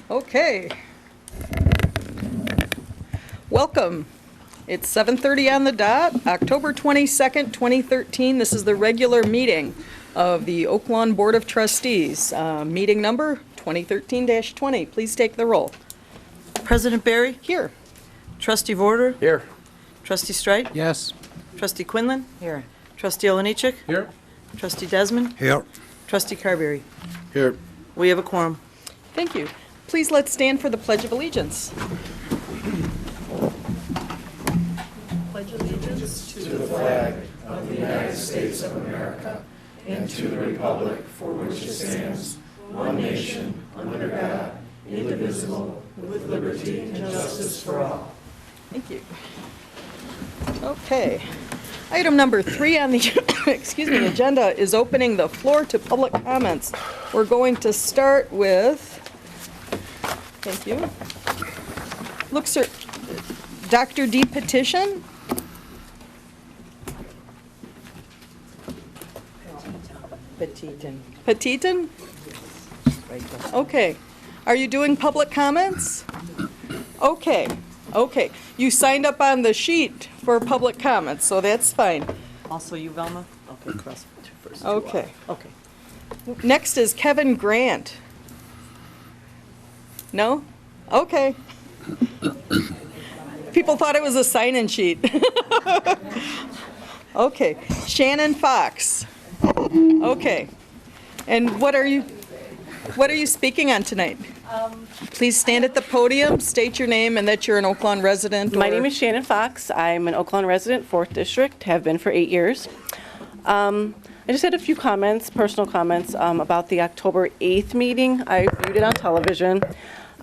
Okay. Welcome. It's 7:30 on the dot, October 22nd, 2013. This is the regular meeting of the Oak Lawn Board of Trustees. Meeting number 2013-20. Please take the roll. President Barry? Here. Trustee Vorder? Here. Trustee Strite? Yes. Trustee Quinlan? Here. Trustee Olenichek? Here. Trustee Desmond? Here. Trustee Carberry? Here. We have a quorum. Thank you. Please let's stand for the Pledge of Allegiance. Pledge allegiance to the flag of the United States of America and to the republic for which it stands, one nation, under God, indivisible, with liberty and justice for all. Thank you. Okay. Item number 3 on the agenda is opening the floor to public comments. We're going to start with, thank you, looks at Dr. D petition. Petitin. Petitin? Okay. Are you doing public comments? Okay. Okay. You signed up on the sheet for public comments, so that's fine. Also you, Velma? Okay, cross first. Okay. Okay. Next is Kevin Grant. No? Okay. People thought it was a sign-in sheet. Okay. Shannon Fox. Okay. And what are you speaking on tonight? Please stand at the podium, state your name, and that you're an Oak Lawn resident. My name is Shannon Fox. I'm an Oak Lawn resident, 4th District, have been for 8 years. I just had a few comments, personal comments, about the October 8th meeting. I viewed it on television.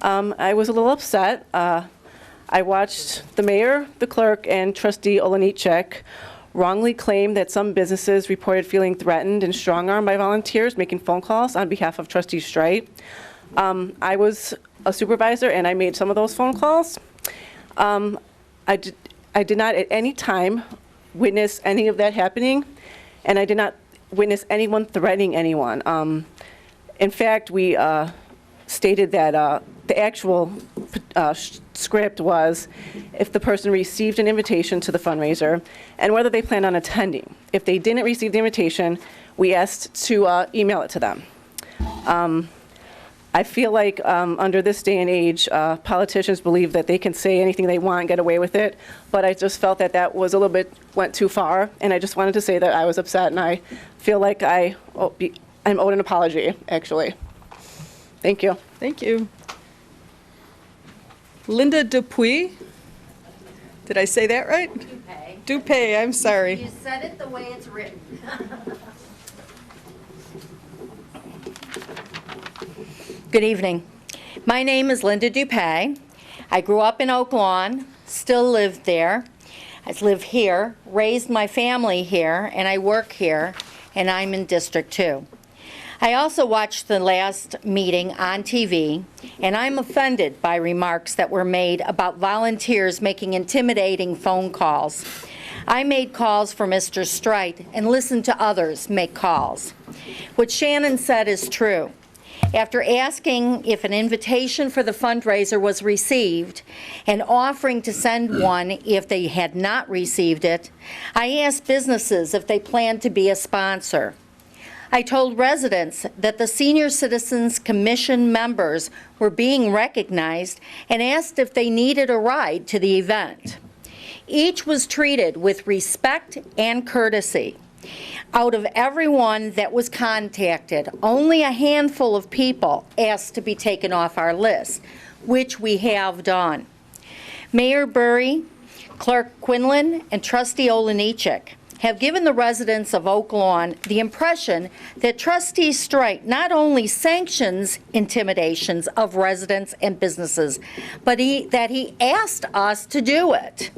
I was a little upset. I watched the mayor, the clerk, and Trustee Olenichek wrongly claim that some businesses reported feeling threatened and strong-armed by volunteers making phone calls on behalf of Trustee Strite. I was a supervisor and I made some of those phone calls. I did not at any time witness any of that happening, and I did not witness anyone threatening anyone. In fact, we stated that the actual script was if the person received an invitation to the fundraiser and whether they planned on attending. If they didn't receive the invitation, we asked to email it to them. I feel like under this day and age, politicians believe that they can say anything they want and get away with it, but I just felt that that was a little bit, went too far, and I just wanted to say that I was upset, and I feel like I'm owed an apology, actually. Thank you. Thank you. Linda Dupuy. Did I say that right? Dupay. Dupay, I'm sorry. You said it the way it's written. Good evening. My name is Linda Dupay. I grew up in Oak Lawn, still live there. I live here, raised my family here, and I work here, and I'm in District 2. I also watched the last meeting on TV, and I'm offended by remarks that were made about volunteers making intimidating phone calls. I made calls for Mr. Strite and listened to others make calls. What Shannon said is true. After asking if an invitation for the fundraiser was received and offering to send one if they had not received it, I asked businesses if they planned to be a sponsor. I told residents that the Senior Citizens Commission members were being recognized and asked if they needed a ride to the event. Each was treated with respect and courtesy. Out of everyone that was contacted, only a handful of people asked to be taken off our list, which we have done. Mayor Burry, Clerk Quinlan, and Trustee Olenichek have given the residents of Oak Lawn the impression that Trustee Strite not only sanctions intimidations of residents and businesses, but that he asked us to do it.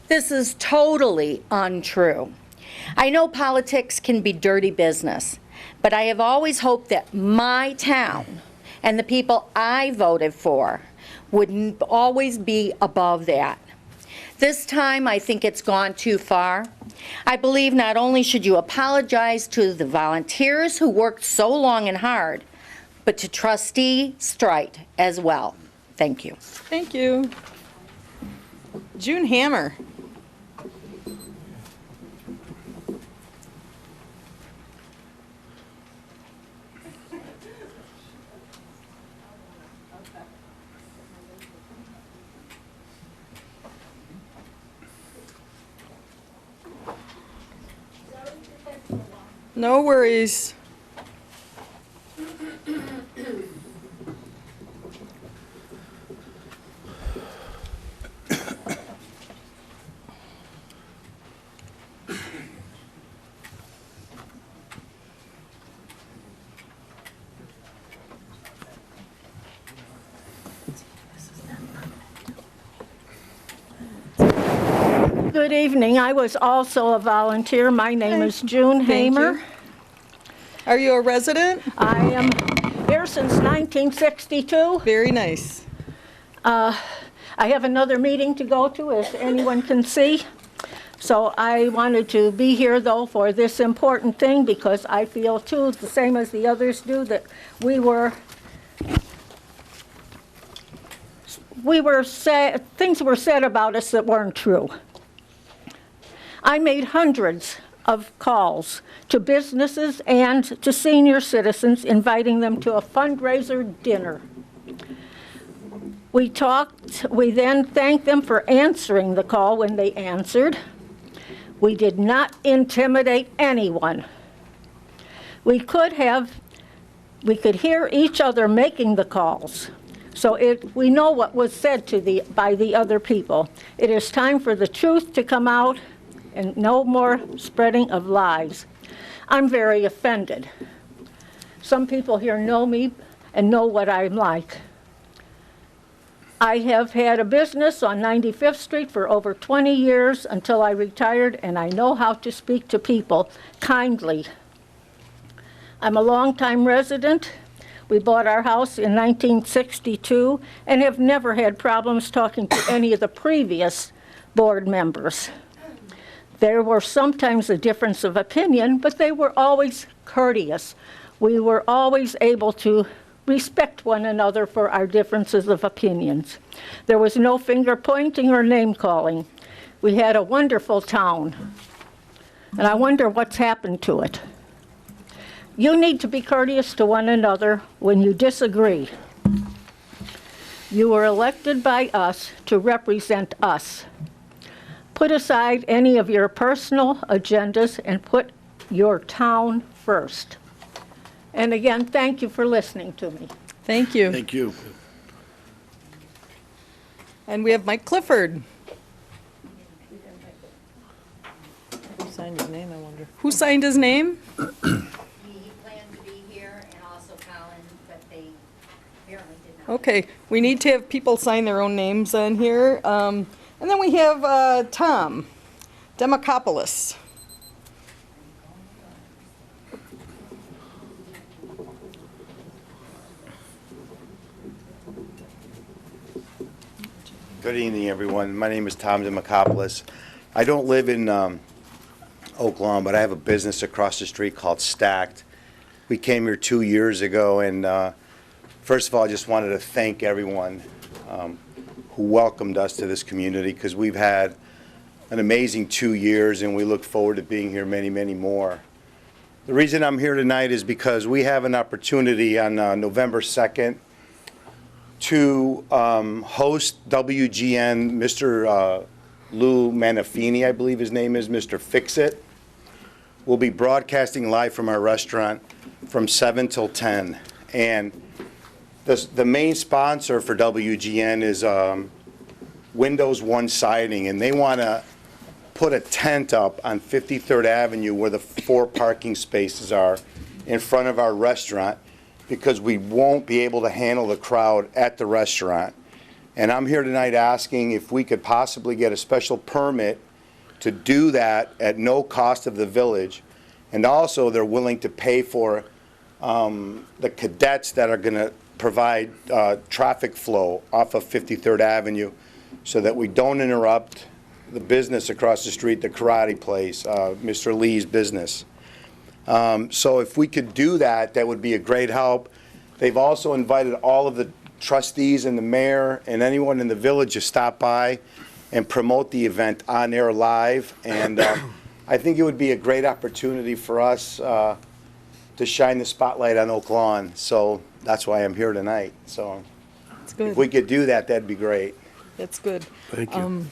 This is totally untrue. I know politics can be dirty business, but I have always hoped that my town and the people I voted for would always be above that. This time, I think it's gone too far. I believe not only should you apologize to the volunteers who worked so long and hard, but to Trustee Strite as well. Thank you. Thank you. June Hammer. No worries. Good evening. I was also a volunteer. My name is June Thank Hamer. you. Are you a resident? I am here since 1962. Very nice. I have another meeting to go to, as anyone can see. So I wanted to be here, though, for this important thing, because I feel, too, the same as the others do, that things were said about us that weren't true. I made hundreds of calls to businesses and to senior citizens, inviting them to a fundraiser dinner. We talked, we then thanked them for answering the call when they answered. We did not intimidate anyone. We could hear each other making the calls. So we know what was said by the other people. It is time for the truth to come out and no more spreading of lies. I'm very offended. Some people here know me and know what I'm like. I have had a business on 95th Street for over 20 years until I retired, and I know how to speak to people kindly. I'm a longtime resident. We bought our house in 1962 and have never had problems talking to any of the previous board members. There were sometimes a difference of opinion, but they were always courteous. We were always able to respect one another for our differences of opinions. There was no finger pointing or name calling. We had a wonderful town, and I wonder what's happened to it. You need to be courteous to one another when you disagree. You were elected by us to represent us. Put aside any of your personal agendas and put your town first. And again, thank you for listening to me. Thank you. Thank you. And we have Mike Clifford. Who signed your name, I wonder? Who signed his name? He planned to be here, and also Colin, but they apparently did not. Okay, we need to have people sign their own names on here. And then we have Tom Demokopoulos. Good evening, everyone. My name is Tom Demokopoulos. I don't live in Oak Lawn, but I have a business across the street called Stacked. We came here 2 years ago, and first of all, I just wanted to thank everyone who welcomed us to this community, because we've had an amazing 2 years, and we look forward to being here many, many more. The reason I'm here tonight is because we have an opportunity on November 2nd to host WGN, Mr. Lou Manafini, I believe his name is, Mr. Fix-It. We'll be broadcasting live from our restaurant from 7 till 10. And the main sponsor for WGN is Windows One Siding, and they want to put a tent up on 53rd Avenue where the 4 parking spaces are in front of our restaurant, because we won't be able to handle the crowd at the restaurant. And I'm here tonight asking if we could possibly get a special permit to do that at no cost of the village. And also, they're willing to pay for the cadets that are going to provide traffic flow off of 53rd Avenue so that we don't interrupt the business across the street, the karate place, Mr. Lee's business. So if we could do that, that would be a great help. They've also invited all of the trustees and the mayor and anyone in the village to stop by and promote the event on air live. And I think it would be a great opportunity for us to shine the spotlight on Oak Lawn. So that's why I'm here tonight. So It's good. if we could do that, that'd be great. That's good. Thank you.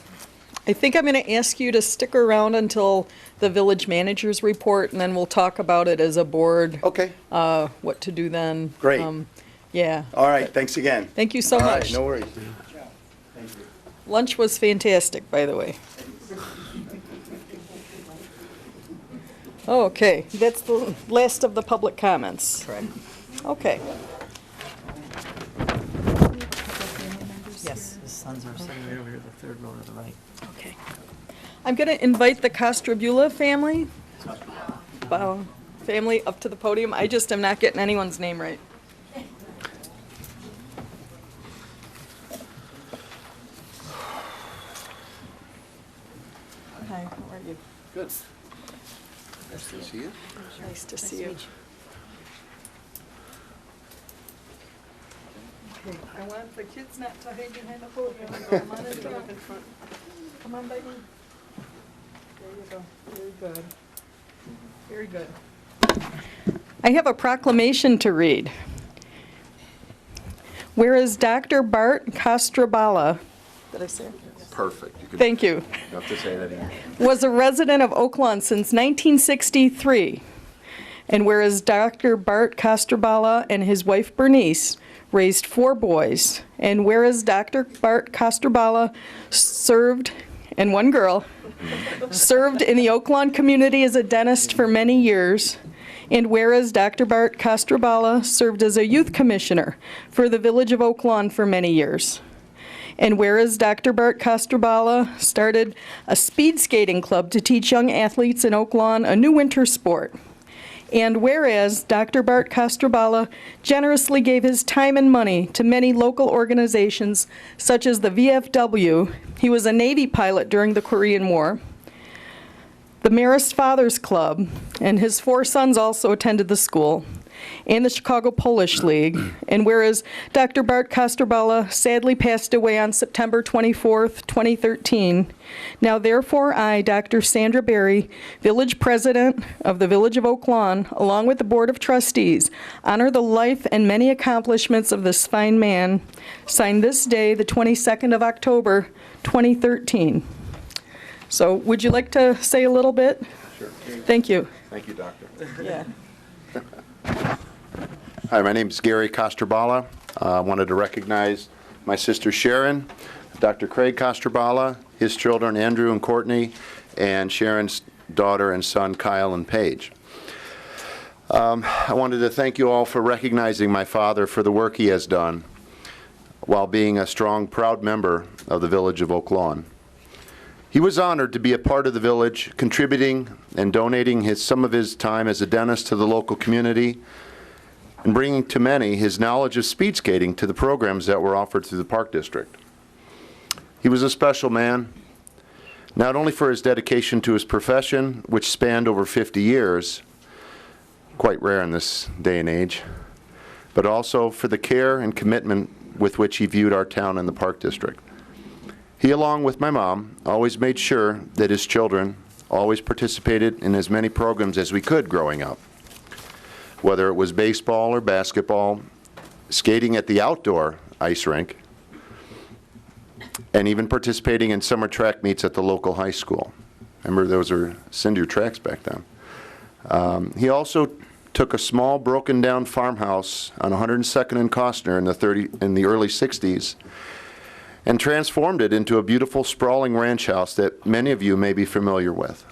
I think I'm going to ask you to stick around until the village manager's report, and then we'll talk about it as a board, Okay, what to do then. Great. Yeah. all right, thanks again. Thank you so All right, much. no worries. Lunch was fantastic, by the way. Okay, that's the last of the public comments. Correct. Okay. Yes, his sons are sitting right over here, the third row to the right. Okay. I'm going to invite the Castrobula family, family up to the podium. I just am not getting anyone's name right. Hi, how are you? Good. Nice to see you. Nice to see you. Okay, I want the kids not to hide behind the podium. Come on in front. Come on by me. There you go. Very good. Very good. I have a proclamation to read. Whereas Dr. Bart Castrobala, did I say it? Perfect. You Thank you. You have to say that again. Was a resident of Oak Lawn since 1963. And whereas Dr. Bart Castrobala and his wife Bernice raised 4 boys, and whereas Dr. Bart Castrobala served, and 1 girl, served in the Oak Lawn community as a dentist for many years, and whereas Dr. Bart Castrobala served as a youth commissioner for the village of Oak Lawn for many years. And whereas Dr. Bart Castrobala started a speed skating club to teach young athletes in Oak Lawn a new winter sport. And whereas Dr. Bart Castrobala generously gave his time and money to many local organizations such as the VFW, he was a Navy pilot during the Korean War, the Marist Fathers Club, and his 4 sons also attended the school, and the Chicago Polish League. And whereas Dr. Bart Castrobala sadly passed away on September 24th, 2013, now therefore I, Dr. Sandra Berry, Village President of the Village of Oak Lawn, along with the Board of Trustees, honor the life and many accomplishments of this fine man, signed this day, the 22nd of October, 2013. So would you like to say a little bit? Sure. Thank you. Thank you, Doctor. Yeah. Hi, my name is Gary Castrobala. I wanted to recognize my sister Sharon, Dr. Craig Castrobala, his children Andrew and Courtney, and Sharon's daughter and son Kyle and Paige. I wanted to thank you all for recognizing my father for the work he has done while being a strong, proud member of the Village of Oak Lawn. He was honored to be a part of the village, contributing and donating some of his time as a dentist to the local community and bringing to many his knowledge of speed skating to the programs that were offered through the Park District. He was a special man, not only for his dedication to his profession, which spanned over 50 years, quite rare in this day and age, but also for the care and commitment with which he viewed our town and the Park District. He, along with my mom, always made sure that his children always participated in as many programs as we could growing up, whether it was baseball or basketball, skating at the outdoor ice rink, and even participating in summer track meets at the local high school. Remember, those were cinder tracks back then. He also took a small broken-down farmhouse on 102nd and Costner in the early 60s and transformed it into a beautiful sprawling ranch house that many of you may be familiar with.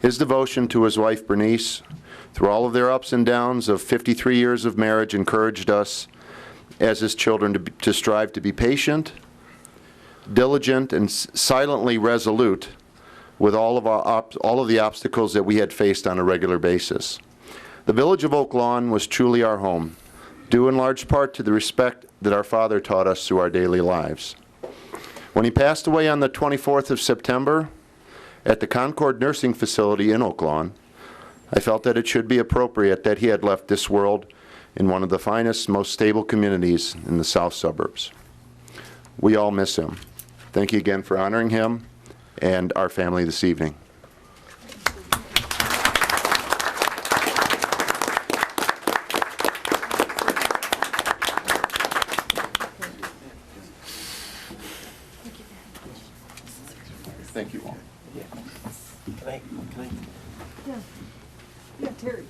His devotion to his wife Bernice, through all of their ups and downs of 53 years of marriage, encouraged us as his children to strive to be patient, diligent, and silently resolute with all of the obstacles that we had faced on a regular basis. The Village of Oak Lawn was truly our home, due in large part to the respect that our father taught us through our daily lives. When he passed away on the 24th of September at the Concord Nursing Facility in Oak Lawn, I felt that it should be appropriate that he had left this world in one of the finest, most stable communities in the south suburbs. We all miss him. Thank you again for honoring him and our family this evening. Thank you all. Yeah, Terry.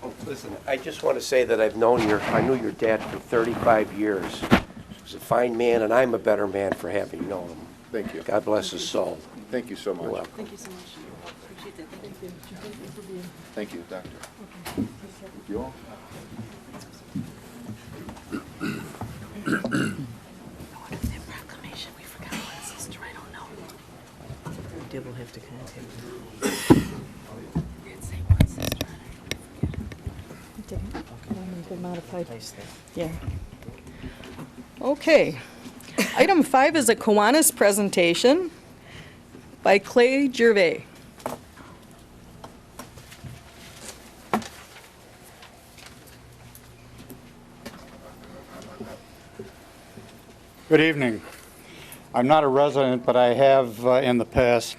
Oh, listen, I just want to say that I knew your dad for 35 years. He was a fine man, and I'm a better man for having known him. Thank you. God bless his soul. Thank you so much. You're welcome. Thank you so much. Appreciate that. Thank you. Thank you, Doctor. Thank you all. Proclamation, we forgot one sister, I don't know. Dib will have to contact him. It's say one sister, Good modified. Nice thing. Yeah. Okay. Item 5 is a Kiwanis presentation by Clay Gervais. Good evening. I'm not a resident, but I have in the past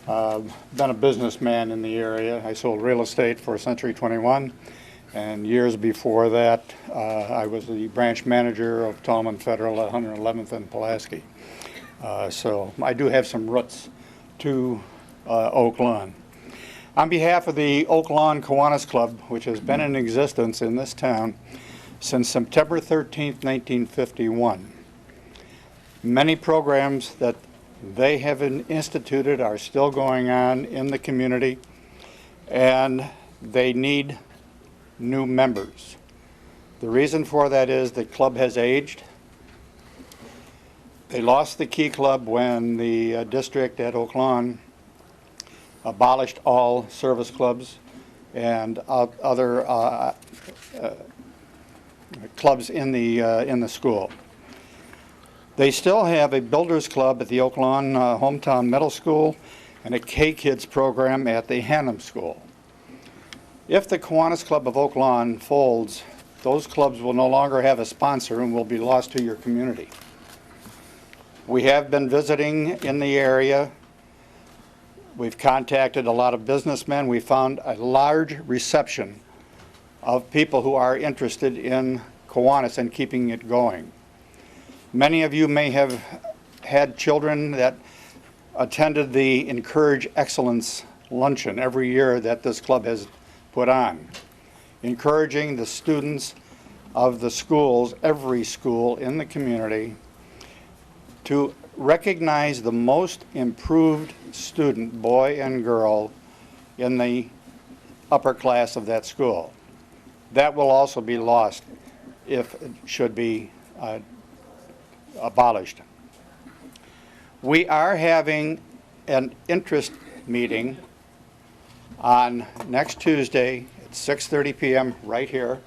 been a businessman in the area. I sold real estate for Century 21, and years before that, I was the branch manager of Tallman Federal at 111th and Pulaski. So I do have some roots to Oak Lawn. On behalf of the Oak Lawn Kiwanis Club, which has been in existence in this town since September 13th, 1951, many programs that they have instituted are still going on in the community, and they need new members. The reason for that is the club has aged. They lost the Key Club when the district at Oak Lawn abolished all service clubs and other clubs in the school. They still have a Builders Club at the Oak Lawn Hometown Middle School and a K-Kids program at the Hannum School. If the Kiwanis Club of Oak Lawn folds, those clubs will no longer have a sponsor and will be lost to your community. We have been visiting in the area. We've contacted a lot of businessmen. We found a large reception of people who are interested in Kiwanis and keeping it going. Many of you may have had children that attended the Encourage Excellence luncheon every year that this club has put on, encouraging the students of the schools, every school in the community, to recognize the most improved student, boy and girl, in the upper class of that school. That will also be lost if it should be abolished. We are having an interest meeting on next Tuesday at 6:30 p.m. right here,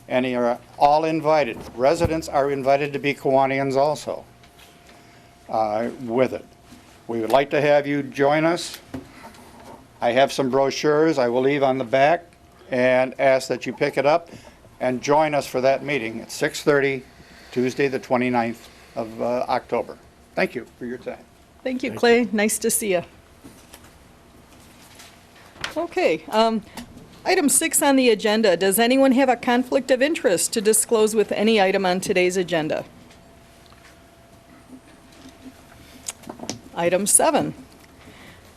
and you are all invited. Residents are invited to be Kiwanians also with it. We would like to have you join us. I have some brochures I will leave on the back and ask that you pick it up and join us for that meeting at 6:30 Tuesday the 29th of October. Thank you for your time. Thank you, Clay. Nice to see you. Okay, item 6 on the agenda. Does anyone have a conflict of interest to disclose with any item on today's agenda? Item 7.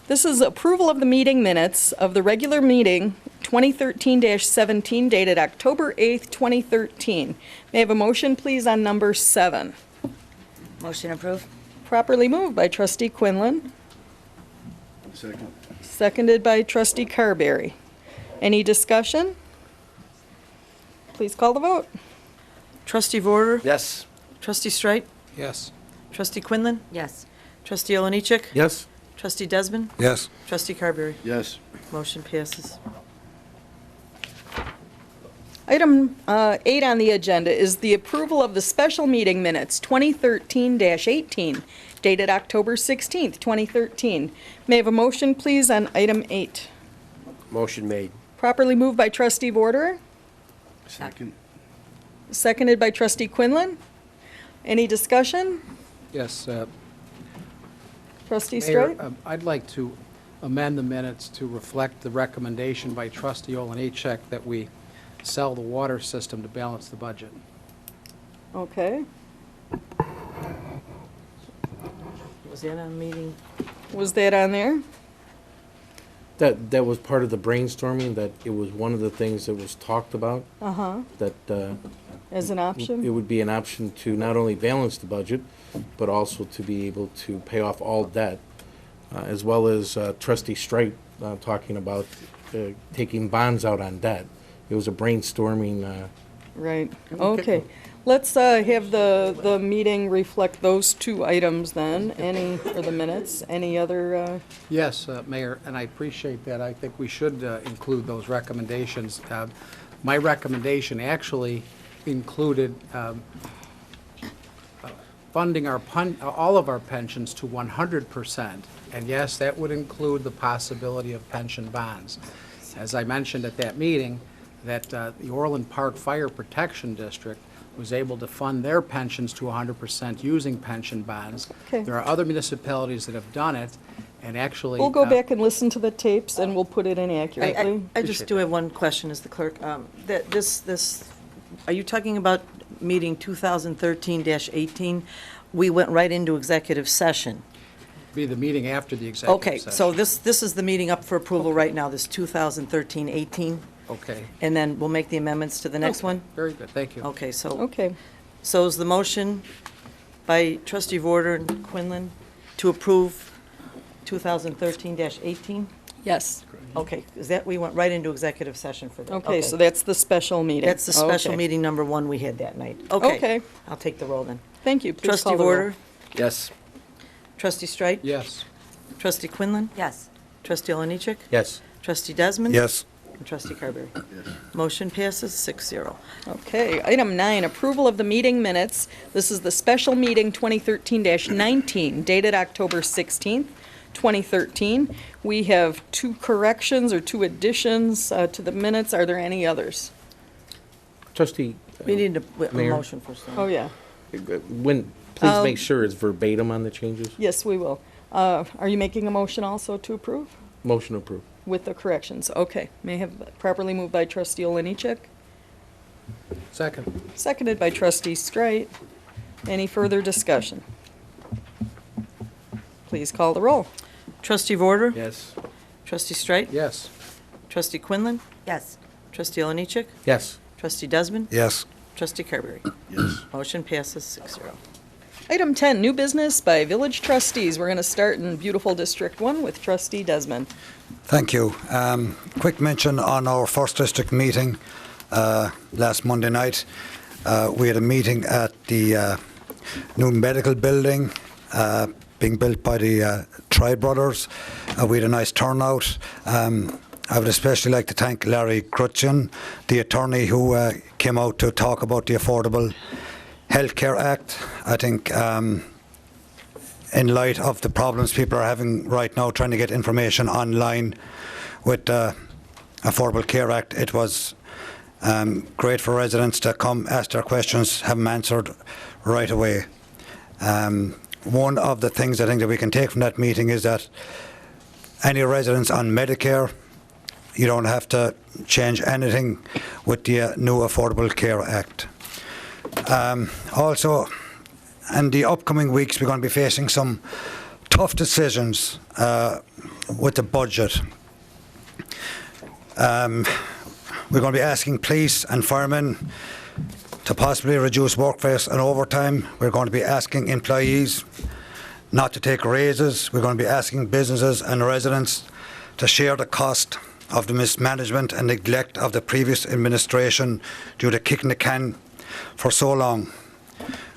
This is approval of the meeting minutes of the regular meeting 2013-17 dated October 8th, 2013. May I have a motion, please, on number 7? Motion approved. Properly moved by Trustee Quinlan. Second. Seconded by Trustee Carberry. Any discussion? Please call the vote. Trustee Vorder? Yes. Trustee Streit? Yes. Trustee Quinlan? Yes. Trustee Olenichek? Yes. Trustee Desmond? Yes. Trustee Carberry? Yes. Motion passes. Item 8 on the agenda is the approval of the special meeting minutes 2013-18 dated October 16th, 2013. May I have a motion, please, on item 8? Motion made. Properly moved by Trustee Vorder, Second. seconded by trustee Quinlan. Any discussion? Yes, Trustee Mayor, Straight? I'd like to amend the minutes to reflect the recommendation by trustee Oliniechek that we sell the water system to balance the budget. Okay. Was that on meeting? Was that on there? That was part of the brainstorming, that it was one of the things that was talked about, Uh-huh, that as an it option? would be an option to not only balance the budget, but also to be able to pay off all debt, as well as trustee Straight talking about taking bonds out on debt. It was a brainstorming. Right, okay. Let's have the meeting reflect those two items then, or the minutes. Any other, Yes, Mayor, and I appreciate that. I think we should include those recommendations. My recommendation actually included funding all of our pensions to 100%. And yes, that would include the possibility of pension bonds. As I mentioned at that meeting, that the Orland Park Fire Protection District was able to fund their pensions to 100% using pension bonds. Okay. There are other municipalities that have done it, and actually... we'll go back and listen to the tapes and we'll put it in accurately. I just do have one question as the clerk. Are you talking about meeting 2013-18? We went right into executive session. Be the meeting after the executive Okay, session. so this is the meeting up for approval right now, this 2013-18, Okay. and then we'll make the amendments to the next one? Very good, thank you. Okay, so Okay, is the motion by trustee Vorder and Quinlan to approve 2013-18? yes. Okay, is that, we went right into executive session for that? Okay, so that's the special meeting. That's the special Okay. meeting number one we had that night. Okay. I'll take the roll then. Thank you. Please Trustee call the roll. Vorder, Yes. trustee Straight, Yes. trustee Quinlan, Yes. trustee Oliniechek, Yes. trustee Desmond. Yes. And trustee Carberry. Motion passes 6-0. Okay, item 9, approval of the meeting minutes. This is the special meeting 2013-19, dated October 16th, 2013. We have 2 corrections or 2 additions to the minutes. Are there any others? Trustee, We need a Mayor? motion first. Oh, yeah. please make sure it's verbatim on the changes. Yes, we will. Are you making a motion also to approve? Motion approved. With the corrections, okay. May I have properly moved by trustee Oliniechek, Second. seconded by trustee Straight. Any further discussion? Please call the roll. Trustee Vorder, Yes. trustee Straight, Yes. trustee Quinlan, Yes. trustee Oliniechek, Yes. trustee Desmond, Yes. trustee Carberry. Yes. Motion passes 6-0. Item 10, new business by village trustees. We're going to start in beautiful District 1 with trustee Desmond. Thank you. Quick mention on our first district meeting last Monday night. We had a meeting at the new medical building being built by the Tri Brothers. We had a nice turnout. I would especially like to thank Larry Crutchin, the attorney who came out to talk about the Affordable Healthcare Act. I think in light of the problems people are having right now trying to get information online with the Affordable Care Act, it was great for residents to come ask their questions, have them answered right away. One of the things I think that we can take from that meeting is that any residents on Medicare, you don't have to change anything with the new Affordable Care Act. Also, in the upcoming weeks, we're going to be facing some tough decisions with the budget. We're going to be asking police and firemen to possibly reduce workforce and overtime. We're going to be asking employees not to take raises. We're going to be asking businesses and residents to share the cost of the mismanagement and neglect of the previous administration due to kicking the can for so long.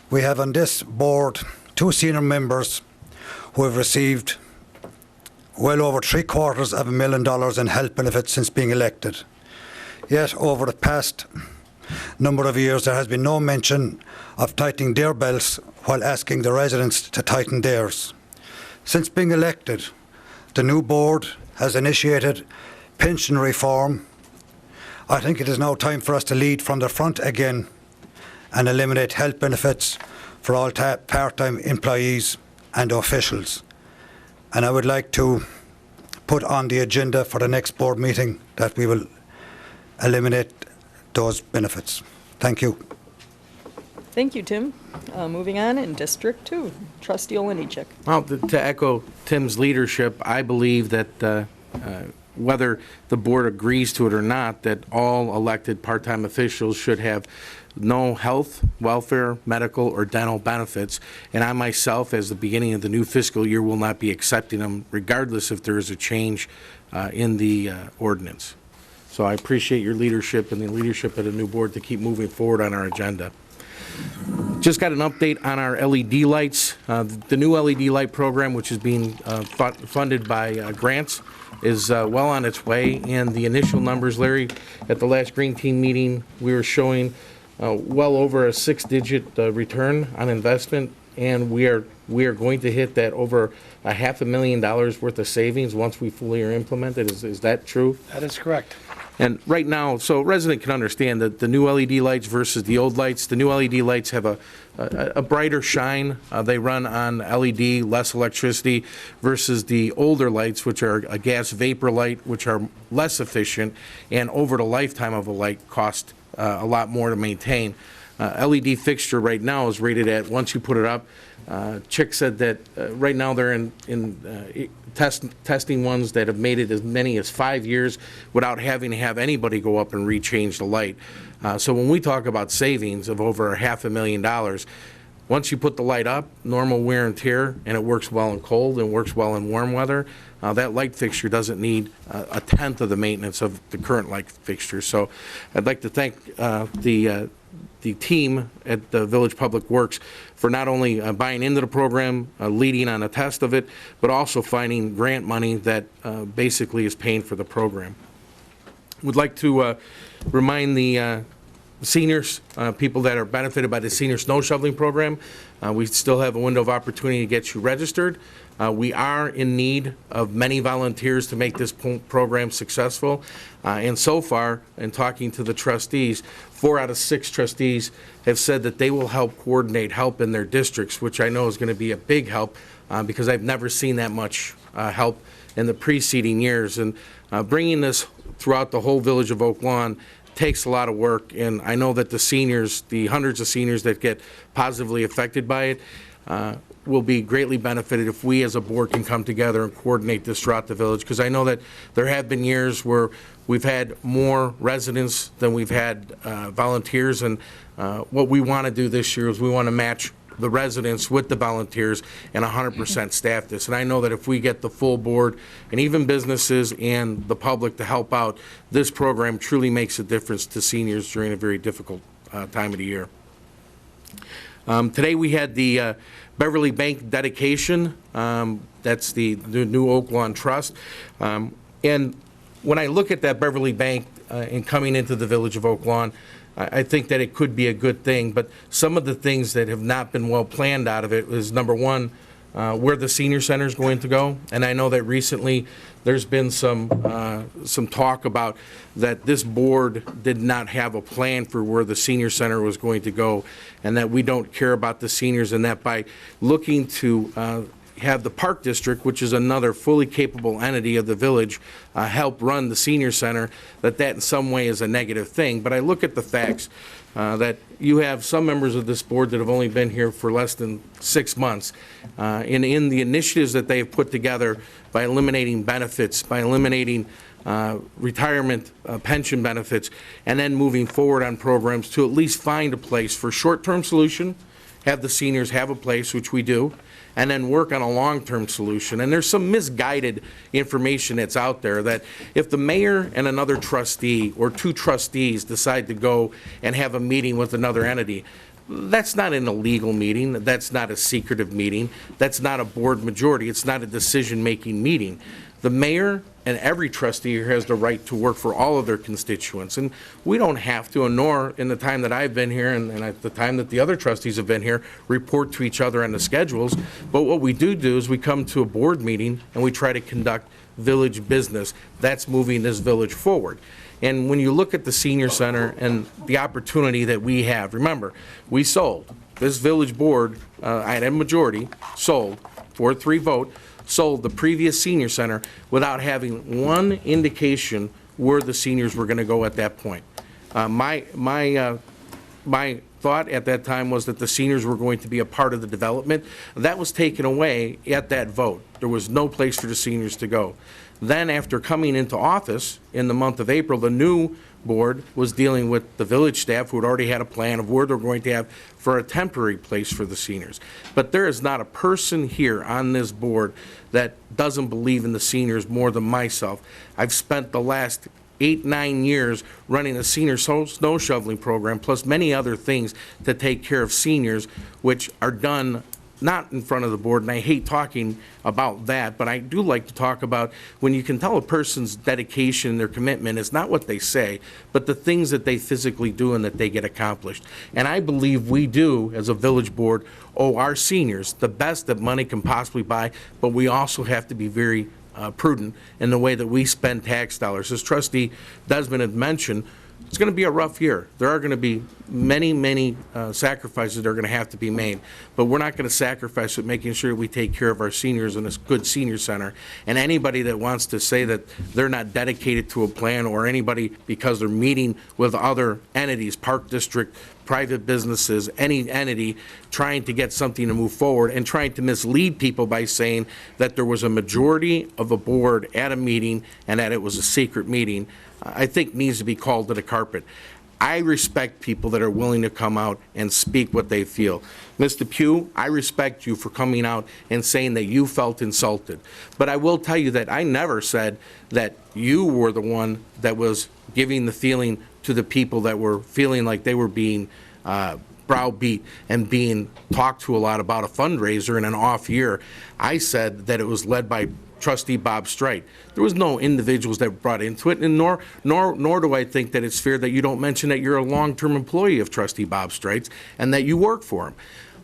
We have on this board 2 senior members who have received well over $750,000 in health benefits since being elected. Yet over the past number of years there has been no mention of tightening their belts while asking the residents to tighten theirs. Since being elected, the new board has initiated pension reform. I think it is now time for us to lead from the front again and eliminate health benefits for all part-time employees and officials. And I would like to put on the agenda for the next board meeting that we will eliminate those benefits. Thank you. Thank you, Tim. Moving on, in District 2, Trustee Oliniechek. Well, to echo Tim's leadership, I believe that whether the board agrees to it or not, that all elected part-time officials should have no health, welfare, medical, or dental benefits. And I myself, as the beginning of the new fiscal year, will not be accepting them regardless if there is a change in the ordinance. So I appreciate your leadership and the leadership of the new board to keep moving forward on our agenda. Just got an update on our LED lights. The new LED light program, which is being funded by grants, is well on its way. And the initial numbers, Larry, at the last Green Team meeting, we were showing well over a 6-digit return on investment, and we are going to hit that over a $500,000 worth of savings once we fully are implemented. Is that true? That is correct. And right now, so a resident can understand that the new LED lights versus the old lights, the new LED lights have a brighter shine. They run on LED, less electricity, versus the older lights, which are a gas vapor light, which are less efficient, and over the lifetime of a light cost a lot more to maintain. LED fixture right now is rated at, once you put it up, Chick said that right now they're in testing ones that have made it as many as 5 years without having to have anybody go up and rechange the light. So when we talk about savings of over $500,000, once you put the light up, normal wear and tear, and it works well in cold and works well in warm weather, that light fixture doesn't need a tenth of the maintenance of the current light fixture. So I'd like to thank the team at the Village Public Works for not only buying into the program, leading on a test of it, but also finding grant money that basically is paying for the program. Would like to remind the seniors, people that are benefited by the senior snow shoveling program, we still have a window of opportunity to get you registered. We are in need of many volunteers to make this program successful. And so far, in talking to the trustees, 4 out of 6 trustees have said that they will help coordinate help in their districts, which I know is going to be a big help because I've never seen that much help in the preceding years. And bringing this throughout the whole village of Oak Lawn takes a lot of work, and I know that the seniors, the hundreds of seniors that get positively affected by it, will be greatly benefited if we as a board can come together and coordinate this throughout the village, because I know that there have been years where we've had more residents than we've had volunteers, and what we want to do this year is we want to match the residents with the volunteers and 100% staff this. And I know that if we get the full board and even businesses and the public to help out, this program truly makes a difference to seniors during a very difficult time of the year. Today we had the Beverly Bank dedication. That's the new Oak Lawn Trust. And when I look at that Beverly Bank and coming into the village of Oak Lawn, I think that it could be a good thing, but some of the things that have not been well planned out of it is, number one, where the senior center is going to go. And I know that recently there's been some talk about that this board did not have a plan for where the senior center was going to go, and that we don't care about the seniors, and that by looking to have the Park District, which is another fully capable entity of the village, help run the senior center, that in some way is a negative thing. But I look at the facts that you have some members of this board that have only been here for less than 6 months. And in the initiatives that they have put together by eliminating benefits, by eliminating retirement pension benefits, and then moving forward on programs to at least find a place for short-term solution, have the seniors have a place, which we do, and then work on a long-term solution. And there's some misguided information that's out there that if the mayor and another trustee or 2 trustees decide to go and have a meeting with another entity, that's not an illegal meeting, that's not a secretive meeting, that's not a board majority, it's not a decision-making meeting. The mayor and every trustee here has the right to work for all of their constituents, and we don't have to, nor in the time that I've been here and at the time that the other trustees have been here, report to each other on the schedules. But what we do is we come to a board meeting and we try to conduct village business that's moving this village forward. And when you look at the senior center and the opportunity that we have, remember, we sold. This village board, I had a majority, sold, 4-3 vote, sold the previous senior center without having one indication where the seniors were going to go at that point. My thought at that time was that the seniors were going to be a part of the development. That was taken away at that vote. There was no place for the seniors to go. Then after coming into office in the month of April, the new board was dealing with the village staff who had already had a plan of where they're going to have for a temporary place for the seniors. But there is not a person here on this board that doesn't believe in the seniors more than myself. I've spent the last 8-9 years running a senior snow shoveling program, plus many other things to take care of seniors, which are done not in front of the board, and I hate talking about that, but I do like to talk about when you can tell a person's dedication, their commitment is not what they say, but the things that they physically do and that they get accomplished. And I believe we do, as a village board, owe our seniors the best that money can possibly buy, but we also have to be very prudent in the way that we spend tax dollars. As Trustee Desmond had mentioned, it's going to be a rough year. There are going to be many sacrifices that are going to have to be made, but we're not going to sacrifice with making sure we take care of our seniors in a good senior center. And anybody that wants to say that they're not dedicated to a plan, or anybody because they're meeting with other entities, park district, private businesses, any entity, trying to get something to move forward and trying to mislead people by saying that there was a majority of a board at a meeting and that it was a secret meeting, I think needs to be called to the carpet. I respect people that are willing to come out and speak what they feel. Mr. Pugh, I respect you for coming out and saying that you felt insulted. But I will tell you that I never said that you were the one that was giving the feeling to the people that were feeling like they were being browbeat and being talked to a lot about a fundraiser in an off year. I said that it was led by Trustee Bob Strite. There was no individuals that were brought into it, and nor do I think that it's fair that you don't mention that you're a long-term employee of Trustee Bob Strite's and that you work for him.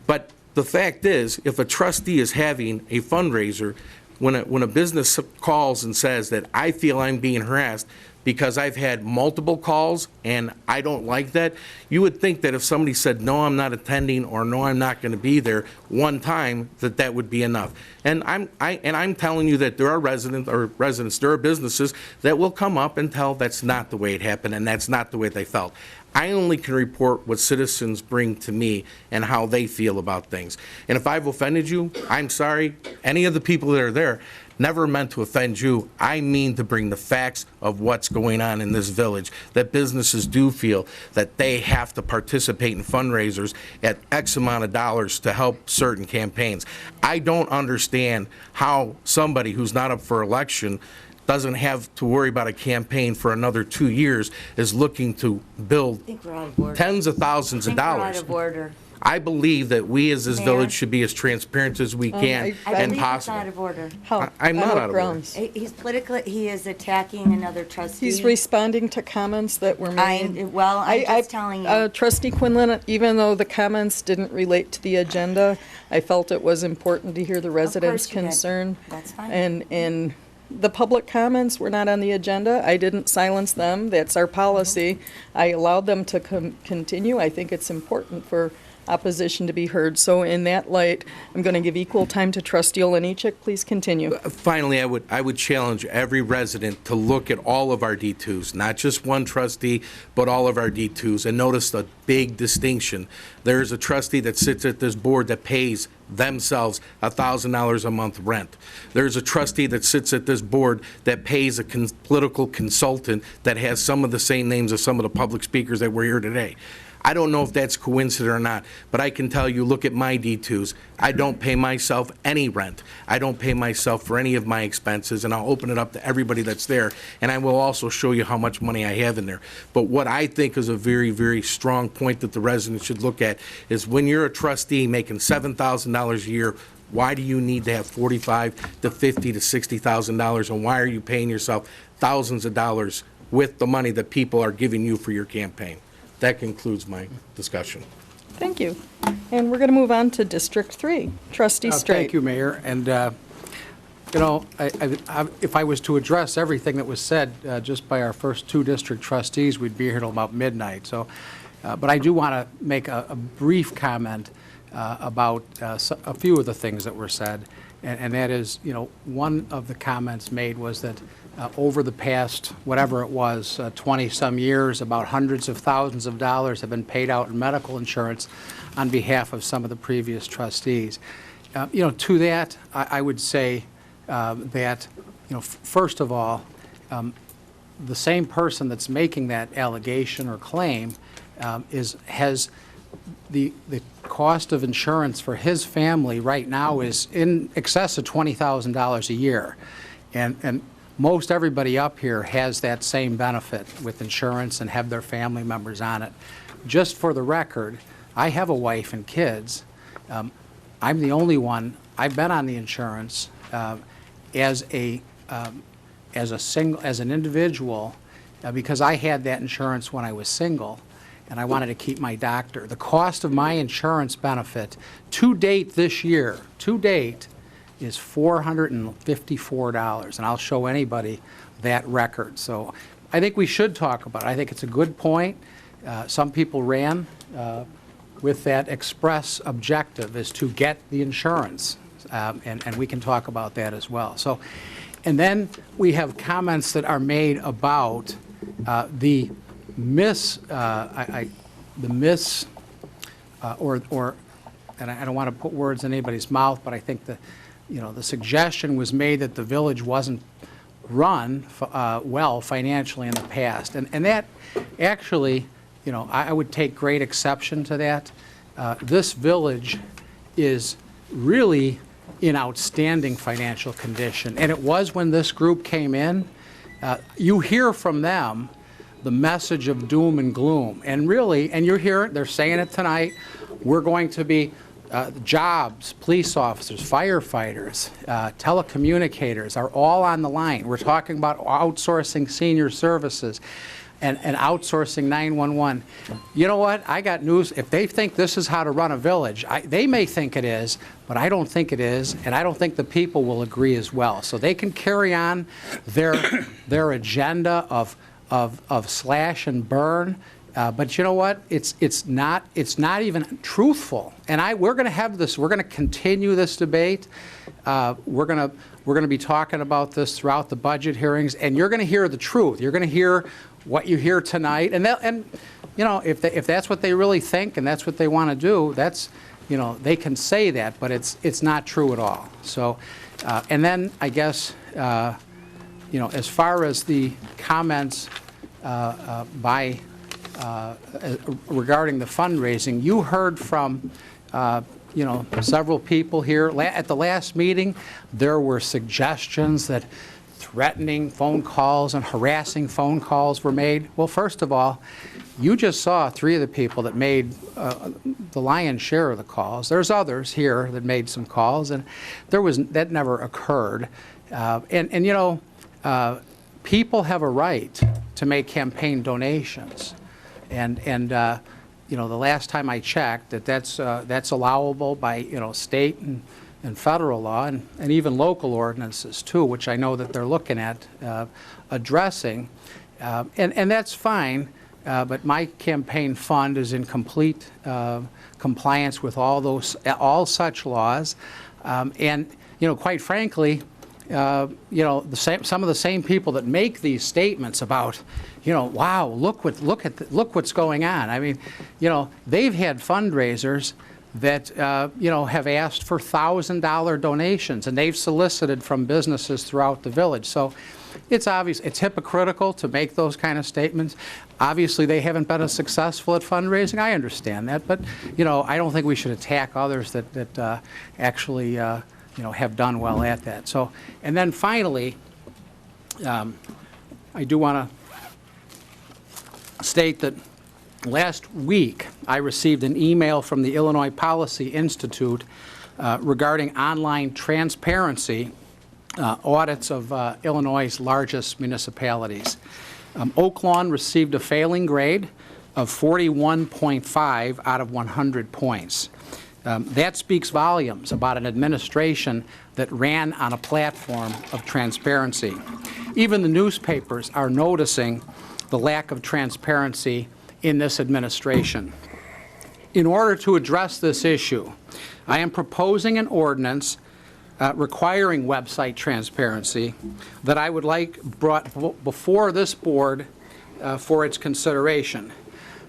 But the fact is, if a trustee is having a fundraiser, when a business calls and says that I feel I'm being harassed because I've had multiple calls and I don't like that, you would think that if somebody said, no, I'm not attending, or no, I'm not going to be there one time, that would be enough. And I'm telling you that there are residents, there are businesses that will come up and tell that's not the way it happened and that's not the way they felt. I only can report what citizens bring to me and how they feel about things. And if I've offended you, I'm sorry. Any of the people that are there, never meant to offend you. I mean to bring the facts of what's going on in this village, that businesses do feel that they have to participate in fundraisers at X amount of dollars to help certain campaigns. I don't understand how somebody who's not up for election doesn't have to worry about a campaign for another 2 years, is looking to build tens of thousands of dollars. We're out of order. I believe that we as this Mayor? village should be as transparent as we can and I possible. believe he's out of order. How? I'm not On out of what order. grounds? He's politically, he is attacking another trustee. He's responding to comments that were made. I'm just telling you. Trustee Quinlan, even though the comments didn't relate to the agenda, I felt it was important to hear the residents' you did. concern. That's fine. And the public comments were not on the agenda. I didn't silence them. That's our policy. I allowed them to continue. I think it's important for opposition to be heard. So in that light, I'm going to give equal time to Trustee Olenichek. Please continue. Finally, I would challenge every resident to look at all of our D2s, not just one trustee, but all of our D2s, and notice the big distinction. There's a trustee that sits at this board that pays themselves $1,000 a month rent. There's a trustee that sits at this board that pays a political consultant that has some of the same names as some of the public speakers that were here today. I don't know if that's coincident or not, but I can tell you, look at my D2s. I don't pay myself any rent. I don't pay myself for any of my expenses, and I'll open it up to everybody that's there, and I will also show you how much money I have in there. But what I think is a very, very strong point that the residents should look at is when you're a trustee making $7,000 a year, why do you need to have $45,000 to $50,000 to $60,000, and why are you paying yourself thousands of dollars with the money that people are giving you for your campaign? That concludes my discussion. Thank you. And we're going to move on to District 3. Trustee Strite. Thank you, Mayor. And You know, if I was to address everything that was said just by our first 2 district trustees, we'd be here till about midnight. So, but I do want to make a brief comment about a few of the things that were said, and that is, you know, one of the comments made was that over the past, whatever it was, 20-some years, about hundreds of thousands of dollars have been paid out in medical insurance on behalf of some of the previous trustees. You know, to that, I would say that, you know, first of all, the same person that's making that allegation or claim has the cost of insurance for his family right now is in excess of $20,000 a year, and most everybody up here has that same benefit with insurance and have their family members on it. Just for the record, I have a wife and kids. I'm the only one. I've been on the insurance as an individual because I had that insurance when I was single, and I wanted to keep my doctor. The cost of my insurance benefit to date this year, to date, is $454, and I'll show anybody that record. So I think we should talk about it. I think it's a good point. Some people ran with that express objective is to get the insurance, and we can talk about that as well. So, and then we have comments that are made about the and I don't want to put words in anybody's mouth, but I think the suggestion was made that the village wasn't run well financially in the past, and that actually, you know, I would take great exception to that. This village is really in outstanding financial condition, and it was when this group came in. You hear from them the message of doom and gloom, and really, and you're hearing, they're saying it tonight, we're going to be jobs, police officers, firefighters, telecommunicators are all on the line. We're talking about outsourcing senior services and outsourcing 911. You know what? I got news. If they think this is how to run a village, they may think it is, but I don't think it is, and I don't think the people will agree as well. So they can carry on their agenda of slash and burn. But you know what? It's not even truthful. And we're going to have this. We're going to continue this debate. We're going to be talking about this throughout the budget hearings, and you're going to hear the truth. You're going to hear what you hear tonight, and you know, if that's what they really think and that's what they want to do, that's, you know, they can say that, but it's not true at all. So, and then I guess, you know, as far as the comments by regarding the fundraising, you heard from, you know, several people here. At the last meeting, there were suggestions that threatening phone calls and harassing phone calls were made. Well, first of all, you just saw 3 of the people that made the lion's share of the calls. There's others here that made some calls, and that never occurred. And you know, people have a right to make campaign donations. And you know, the last time I checked, that's allowable by, you know, state and federal law and even local ordinances too, which I know that they're looking at addressing, and that's fine. But my campaign fund is in complete compliance with all such laws, and you know, quite frankly, you know, some of the same people that make these statements about, you know, wow, look what's going on. I mean, you know, they've had fundraisers that you know, have asked for $1,000 donations, and they've solicited from businesses throughout the village. So it's obvious, it's hypocritical to make those kind of statements. Obviously, they haven't been as successful at fundraising. I understand that, but you know, I don't think we should attack others that actually you know, have done well at that. So, and then finally, I do want to state that last week I received an email from the Illinois Policy Institute regarding online transparency audits of Illinois' largest municipalities. Oak Lawn received a failing grade of 41.5 out of 100 points. That speaks volumes about an administration that ran on a platform of transparency. Even the newspapers are noticing the lack of transparency in this administration. In order to address this issue, I am proposing an ordinance requiring website transparency that I would like brought before this board for its consideration.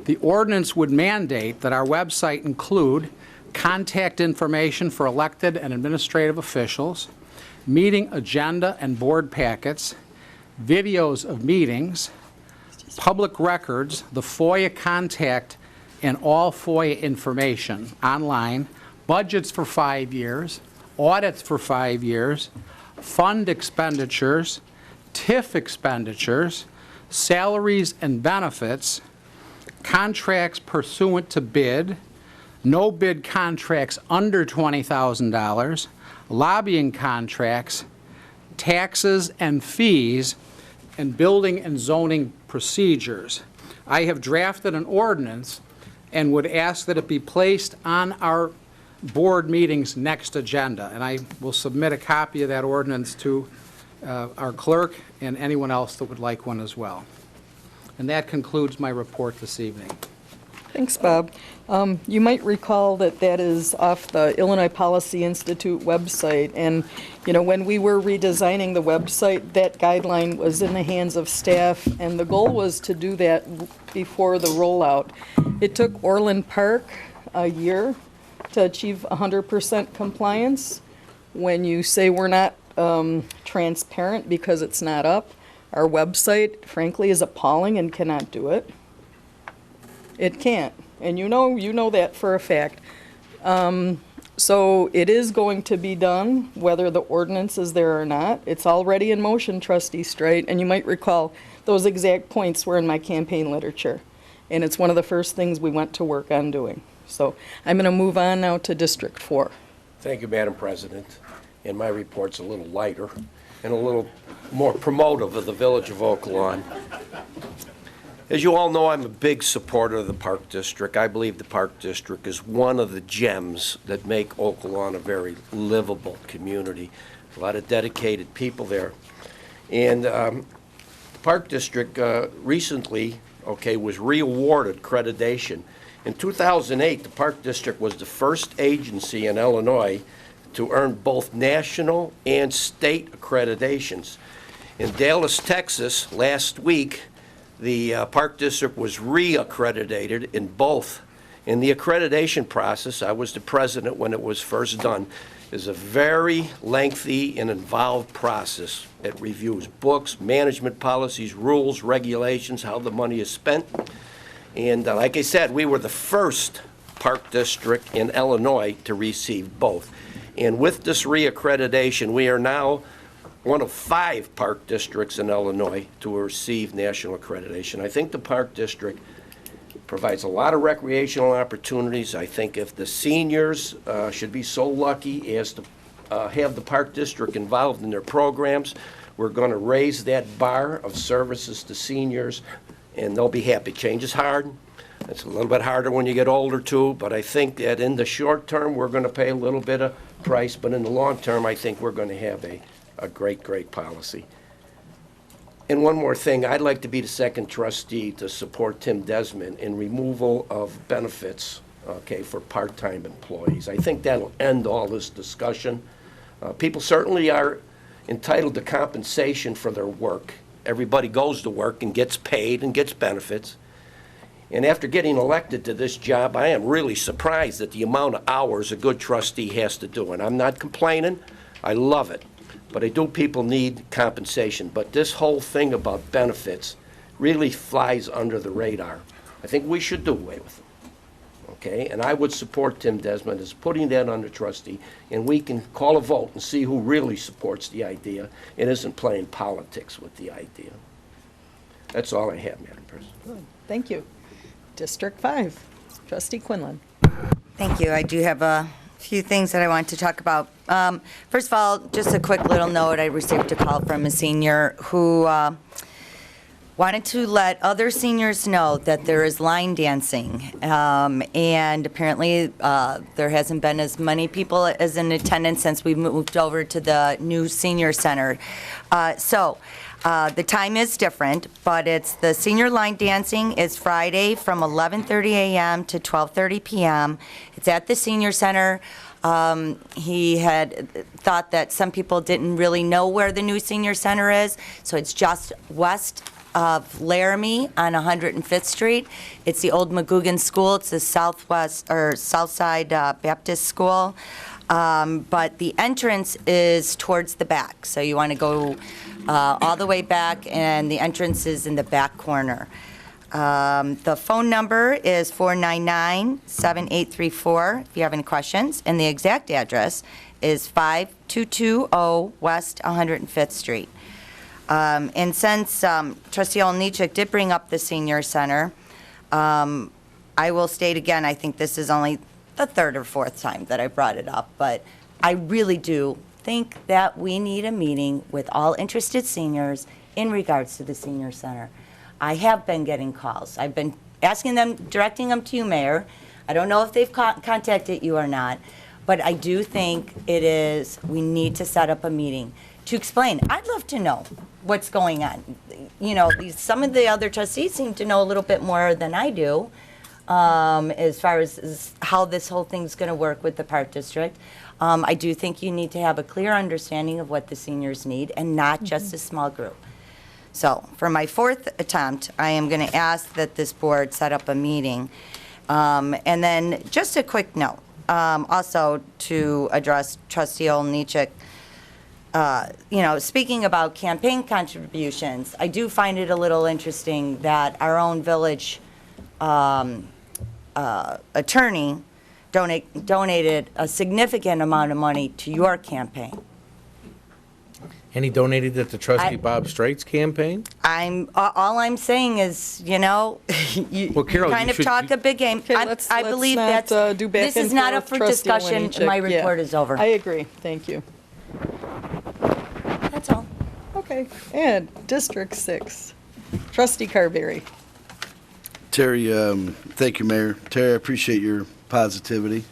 The ordinance would mandate that our website include contact information for elected and administrative officials, meeting agenda and board packets, videos of meetings, public records, the FOIA contact and all FOIA information online, budgets for 5 years, audits for 5 years, fund expenditures, TIF expenditures, salaries and benefits, contracts pursuant to bid, no bid contracts under $20,000, lobbying contracts, taxes and fees, and building and zoning procedures. I have drafted an ordinance and would ask that it be placed on our board meeting's next agenda. And I will submit a copy of that ordinance to our clerk and anyone else that would like one as well. And that concludes my report this evening. Thanks, Bob. You might recall that that is off the Illinois Policy Institute website, and when we were redesigning the website, that guideline was in the hands of staff, and the goal was to do that before the rollout. It took Orland Park a year to achieve 100% compliance. When you say we're not transparent because it's not up, our website, frankly, is appalling and cannot do it. It can't, and you know that for a fact. So it is going to be done, whether the ordinance is there or not. It's already in motion, Trustee Strite, and you might recall those exact points were in my campaign literature. And it's one of the first things we went to work on doing. So I'm going to move on now to District 4. Thank you, Madam President. And my report's a little lighter and a little more promotive of the Village of Oak Lawn. As you all know, I'm a big supporter of the Park District. I believe the Park District is one of the gems that make Oak Lawn a very livable community. A lot of dedicated people there. And the Park District recently, was re-awarded accreditation. In 2008, the Park District was the first agency in Illinois to earn both national and state accreditations. In Dallas, Texas, last week, the Park District was re-accredited in both. In the accreditation process, I was the president when it was first done, is a very lengthy and involved process. It reviews books, management policies, rules, regulations, how the money is spent. And like I said, we were the first Park District in Illinois to receive both. And with this re-accreditation, we are now one of 5 park districts in Illinois to receive national accreditation. I think the Park District provides a lot of recreational opportunities. I think if the seniors should be so lucky as to have the Park District involved in their programs, we're going to raise that bar of services to seniors, and they'll be happy. Change is hard. It's a little bit harder when you get older, too, but I think that in the short term, we're going to pay a little bit of price, but in the long term, I think we're going to have a great, great policy. And one more thing, I'd like to be the second trustee to support Tim Desmond in removal of benefits, for part-time employees. I think that'll end all this discussion. People certainly are entitled to compensation for their work. Everybody goes to work and gets paid and gets benefits. And after getting elected to this job, I am really surprised at the amount of hours a good trustee has to do. And I'm not complaining. I love it. But people need compensation. But this whole thing about benefits really flies under the radar. I think we should do away with them. And I would support Tim Desmond as putting that under trustee, and we can call a vote and see who really supports the idea and isn't playing politics with the idea. That's all I have, Madam President. Good. Thank you. District 5, Trustee Quinlan. Thank you. I do have a few things that I want to talk about. First of all, just a quick little note. I received a call from a senior who wanted to let other seniors know that there is line dancing, and apparently there hasn't been as many people as in attendance since we moved over to the new senior center. The time is different, but it's the senior line dancing is Friday from 11:30 a.m. to 12:30 p.m. It's at the senior center. He had thought that some people didn't really know where the new senior center is, so it's just west of Laramie on 105th Street. It's the old McGugan School. It's the Southside Baptist School. But the entrance is towards the back, so you want to go all the way back, and the entrance is in the back corner. The phone number is 499-7834 if you have any questions, and the exact address is 5220 West 105th Street. And since Trustee Olnichuk did bring up the senior center, I will state again, I think this is only the third or fourth time that I brought it up, but I really do think that we need a meeting with all interested seniors in regards to the senior center. I have been getting calls. I've been asking them, directing them to you, Mayor. I don't know if they've contacted you or not, but I do think we need to set up a meeting to explain. I'd love to know what's going on. You know, some of the other trustees seem to know a little bit more than I do, as far as how this whole thing's going to work with the Park District. I do think you need to have a clear understanding of what the seniors need and not just a small group. So for my fourth attempt, I am going to ask that this board set up a meeting. And then just a quick note, also to address Trustee Olnichuk, speaking about campaign contributions, I do find it a little interesting that our own village attorney donated a significant amount of money to your campaign. And he donated it to Trustee Bob Straight's campaign? All I'm saying is, you Well, Carol, kind you of should- talk a big game. Okay, I believe let's that's, not do back this and is not up forth, for Trustee discussion. Olnichuk. My Yeah. report is over. I agree. Thank you. That's all. Okay. And District 6, Trustee Carberry. Terry, thank you, Mayor. Terry, I appreciate your positivity.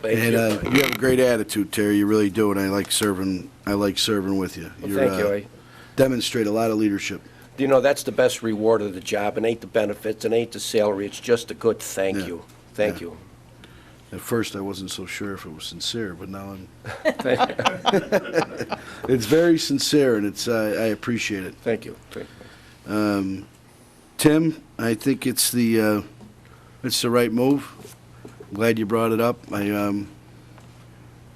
Thank And you. you have a great attitude, Terry. You really do, and I like serving with you. Well, thank you. Demonstrate a lot of leadership. You know, that's the best reward of the job. It ain't the benefits, it ain't the salary, it's just a good thank Yeah. you. Thank Yeah. you. At first, I wasn't so sure if it was sincere, but now it's very sincere, and I appreciate it. Thank you. Thank you. Tim, I think it's the right move. Glad you brought it up. And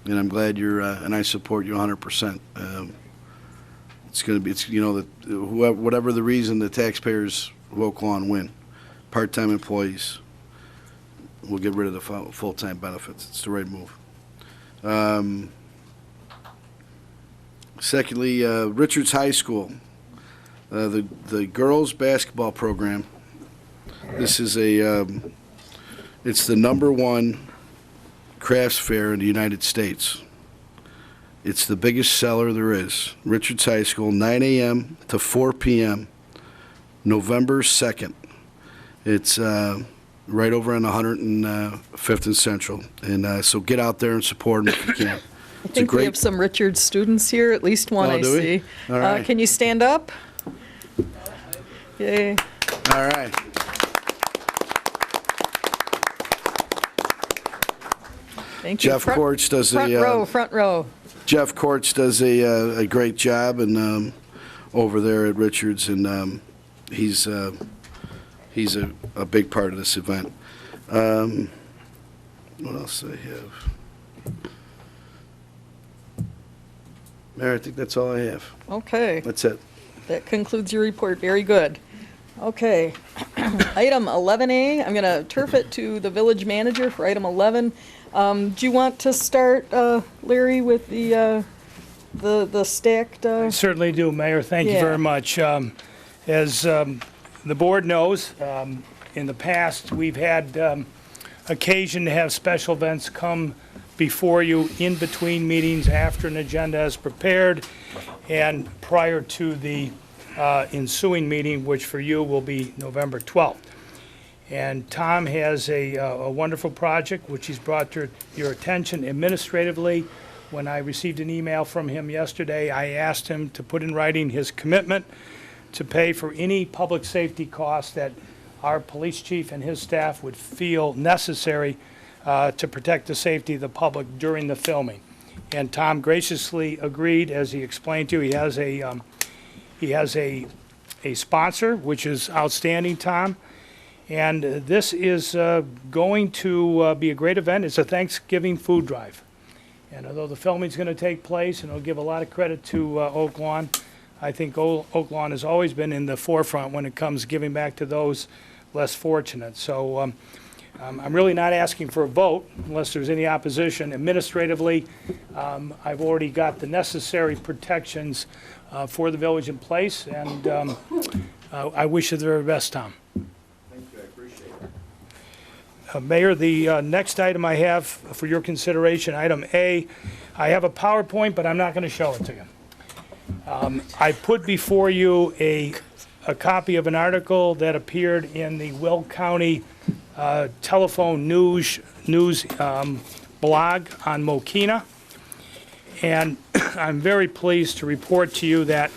I'm glad and I support you 100%. It's going to be, whatever the reason, the taxpayers of Oak Lawn win. Part-time employees, we'll get rid of the full-time benefits. It's the right move. Secondly, Richards High School, the girls' basketball program. This is it's the #1 crafts fair in the United States. It's the biggest seller there is. Richards High School, 9 a.m. to 4 p.m., November 2nd. It's right over on 105th and Central. And so get out there and support them if you can. I think we have some Richards students here, at least one I do we? see. All right. Can you stand up? Yay. All right. Thank you. Jeff Quartz does front row. Jeff Quartz does a great job and over there at Richards, and he's a big part of this event. What else do I have? Mayor, I think that's all I have. Okay. That's it. That concludes your report. Very good. Okay. Item 11A, I'm going to turf it to the village manager for item 11. Do you want to start, Larry, with the stacked? I certainly do, Mayor. Thank you very much. As the board knows, in the past, we've had occasion to have special events come before you in between meetings after an agenda is prepared and prior to the ensuing meeting, which for you will be November 12th. And Tom has a wonderful project which he's brought to your attention administratively. When I received an email from him yesterday, I asked him to put in writing his commitment to pay for any public safety costs that our police chief and his staff would feel necessary to protect the safety of the public during the filming. And Tom graciously agreed, as he explained to you. He has a sponsor, which is outstanding, Tom. And this is going to be a great event. It's a Thanksgiving food drive. And although the filming is going to take place, and I'll give a lot of credit to Oak Lawn, I think Oak Lawn has always been in the forefront when it comes giving back to those less fortunate. So I'm really not asking for a vote unless there's any opposition. Administratively, I've already got the necessary protections for the village in place, and I wish you the very best, Tom. Mayor, the next item I have for your consideration, item A, I have a PowerPoint, but I'm not going to show it to you. I put before you a copy of an article that appeared in the Will County telephone news blog on Mokina. And I'm very pleased to report to you that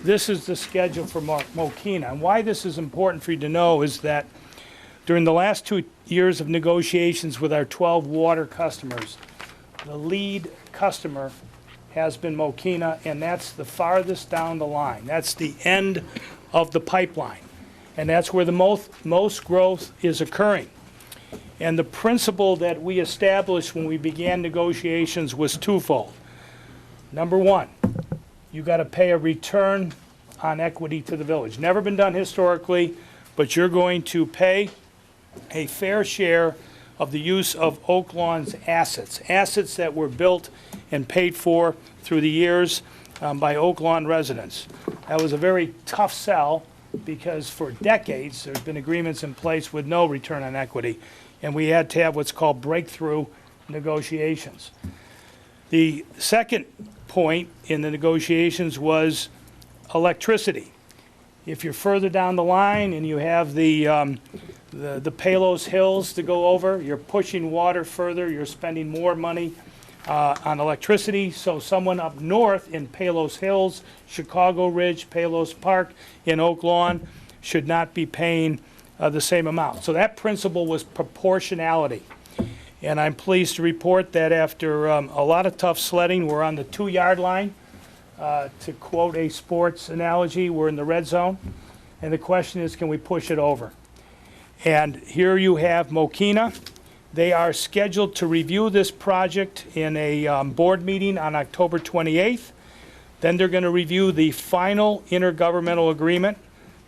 this is the schedule for Mokina. And why this is important for you to know is that during the last 2 years of negotiations with our 12 water customers, the lead customer has been Mokina, and that's the farthest down the line. That's the end of the pipeline. And that's where the most growth is occurring. And the principle that we established when we began negotiations was twofold. Number one, you got to pay a return on equity to the village. Never been done historically, but you're going to pay a fair share of the use of Oak Lawn's assets that were built and paid for through the years by Oak Lawn residents. That was a very tough sell because for decades there's been agreements in place with no return on equity, and we had to have what's called breakthrough negotiations. The second point in the negotiations was electricity. If you're further down the line and you have the Palos Hills to go over, you're pushing water further, you're spending more money on electricity. So someone up north in Palos Hills, Chicago Ridge, Palos Park, in Oak Lawn should not be paying the same amount. So that principle was proportionality. And I'm pleased to report that after a lot of tough sledding, we're on the 2-yard line. To quote a sports analogy, we're in the red zone. And the question is, can we push it over? And here you have Mokina. They are scheduled to review this project in a board meeting on October 28th. Then they're going to review the final intergovernmental agreement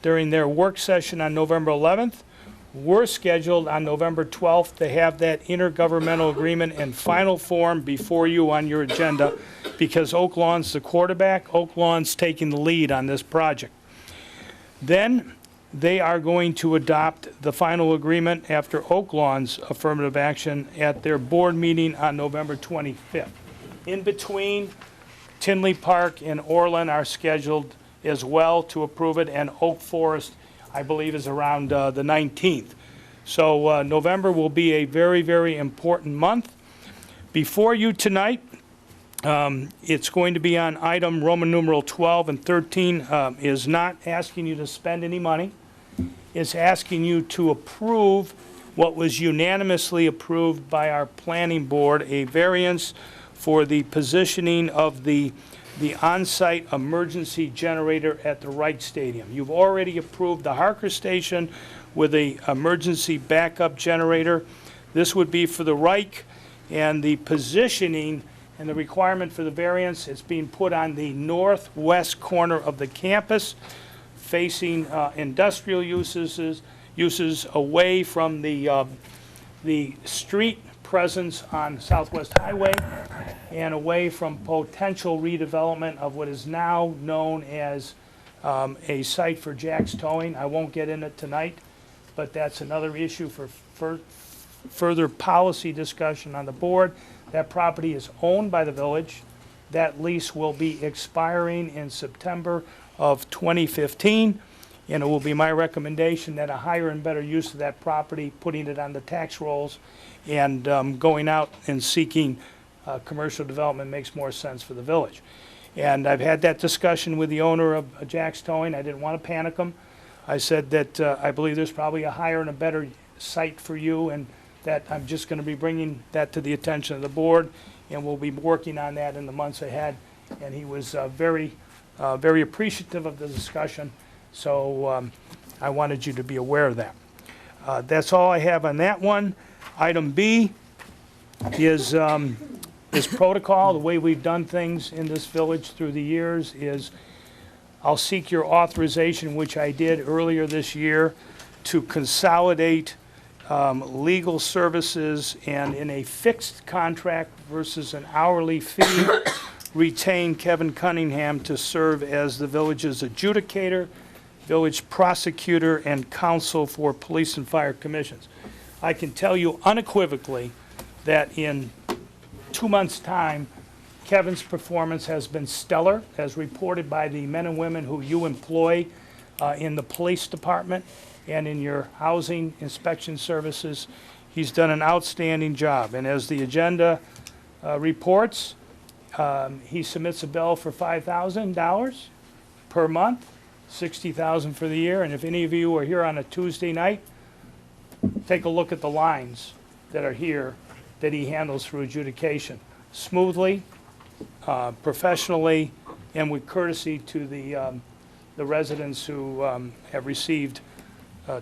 during their work session on November 11th. We're scheduled on November 12th to have that intergovernmental agreement in final form before you on your agenda, because Oak Lawn's the quarterback. Oak Lawn's taking the lead on this project. Then they are going to adopt the final agreement after Oak Lawn's affirmative action at their board meeting on November 25th. In between, Tinley Park and Orland are scheduled as well to approve it, and Oak Forest, I believe, is around the 19th. So November will be a very, very important month. Before you tonight, it's going to be on item Roman numeral 12 and 13, is not asking you to spend any money. It's asking you to approve what was unanimously approved by our planning board, a variance for the positioning of the on-site emergency generator at the Wright Stadium. You've already approved the Harker Station with a emergency backup generator. This would be for the Reich, and the positioning and the requirement for the variance is being put on the northwest corner of the campus, facing industrial uses away from the street presence on Southwest Highway and away from potential redevelopment of what is now known as a site for Jack's Towing. I won't get in it tonight, but that's another issue for further policy discussion on the board. That property is owned by the village. That lease will be expiring in September of 2015, and it will be my recommendation that a higher and better use of that property, putting it on the tax rolls, and going out and seeking commercial development makes more sense for the village. And I've had that discussion with the owner of Jack's Towing. I didn't want to panic him. I said that I believe there's probably a higher and a better site for you, and that I'm just going to be bringing that to the attention of the board, and we'll be working on that in the months ahead. And he was very appreciative of the discussion, so I wanted you to be aware of that. That's all I have on that one. Item B is protocol. The way we've done things in this village through the years is I'll seek your authorization, which I did earlier this year, to consolidate legal services and in a fixed contract versus an hourly fee, retain Kevin Cunningham to serve as the village's adjudicator, village prosecutor, and counsel for police and fire commissions. I can tell you unequivocally that in 2 months' time, Kevin's performance has been stellar, as reported by the men and women who you employ in the police department and in your housing inspection services. He's done an outstanding job. And as the agenda reports, he submits a bill for $5,000 per month, $60,000 for the year. And if any of you are here on a Tuesday night, take a look at the lines that are here that he handles through adjudication. Smoothly, professionally, and with courtesy to the residents who have received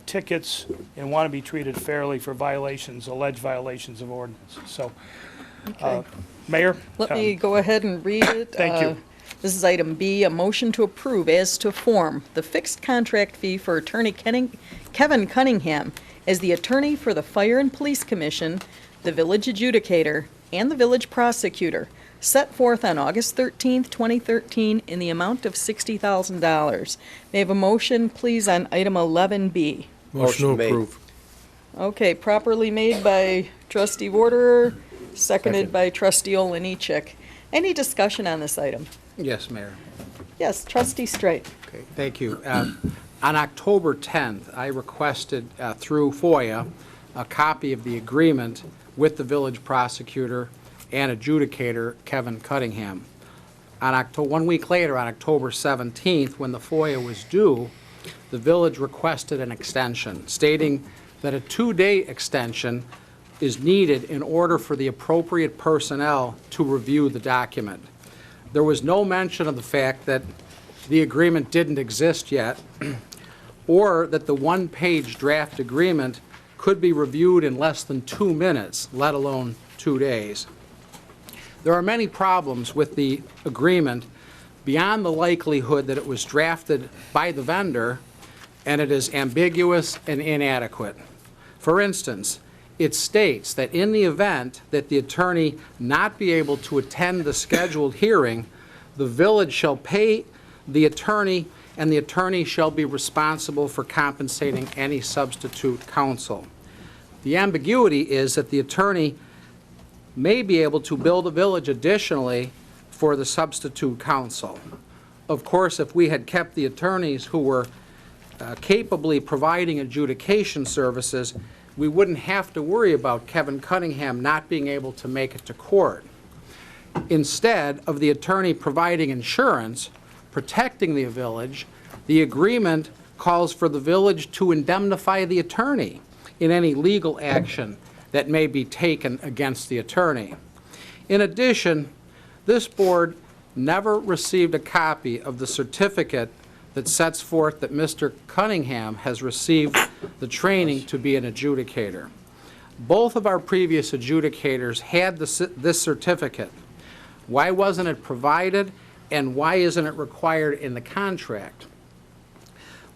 tickets and want to be treated fairly for violations, alleged violations of ordinance. So, Mayor? Let me go ahead and read it. Thank you. This is item B, a motion to approve as to form the fixed contract fee for Attorney Kevin Cunningham as the attorney for the Fire and Police Commission, the village adjudicator, and the village prosecutor, set forth on August 13th, 2013, in the amount of $60,000. May I have a motion, please, on item 11B? Motion to approve. Okay, properly made by Trustee Warder, seconded by Trustee Olenichek. Any discussion on this item? Yes, Mayor. Yes, Trustee Straight. Okay, thank you. On October 10th, I requested through FOIA a copy of the agreement with the village prosecutor and adjudicator, Kevin Cunningham. 1 week later, on October 17th, when the FOIA was due, the village requested an extension, stating that a 2-day extension is needed in order for the appropriate personnel to review the document. There was no mention of the fact that the agreement didn't exist yet, or that the one-page draft agreement could be reviewed in less than 2 minutes, let alone 2 days. There are many problems with the agreement beyond the likelihood that it was drafted by the vendor and it is ambiguous and inadequate. For instance, it states that in the event that the attorney not be able to attend the scheduled hearing, the village shall pay the attorney and the attorney shall be responsible for compensating any substitute counsel. The ambiguity is that the attorney may be able to bill the village additionally for the substitute counsel. Of course, if we had kept the attorneys who were capably providing adjudication services, we wouldn't have to worry about Kevin Cunningham not being able to make it to court. Instead of the attorney providing insurance, protecting the village, the agreement calls for the village to indemnify the attorney in any legal action that may be taken against the attorney. In addition, this board never received a copy of the certificate that sets forth that Mr. Cunningham has received the training to be an adjudicator. Both of our previous adjudicators had this certificate. Why wasn't it provided, and why isn't it required in the contract?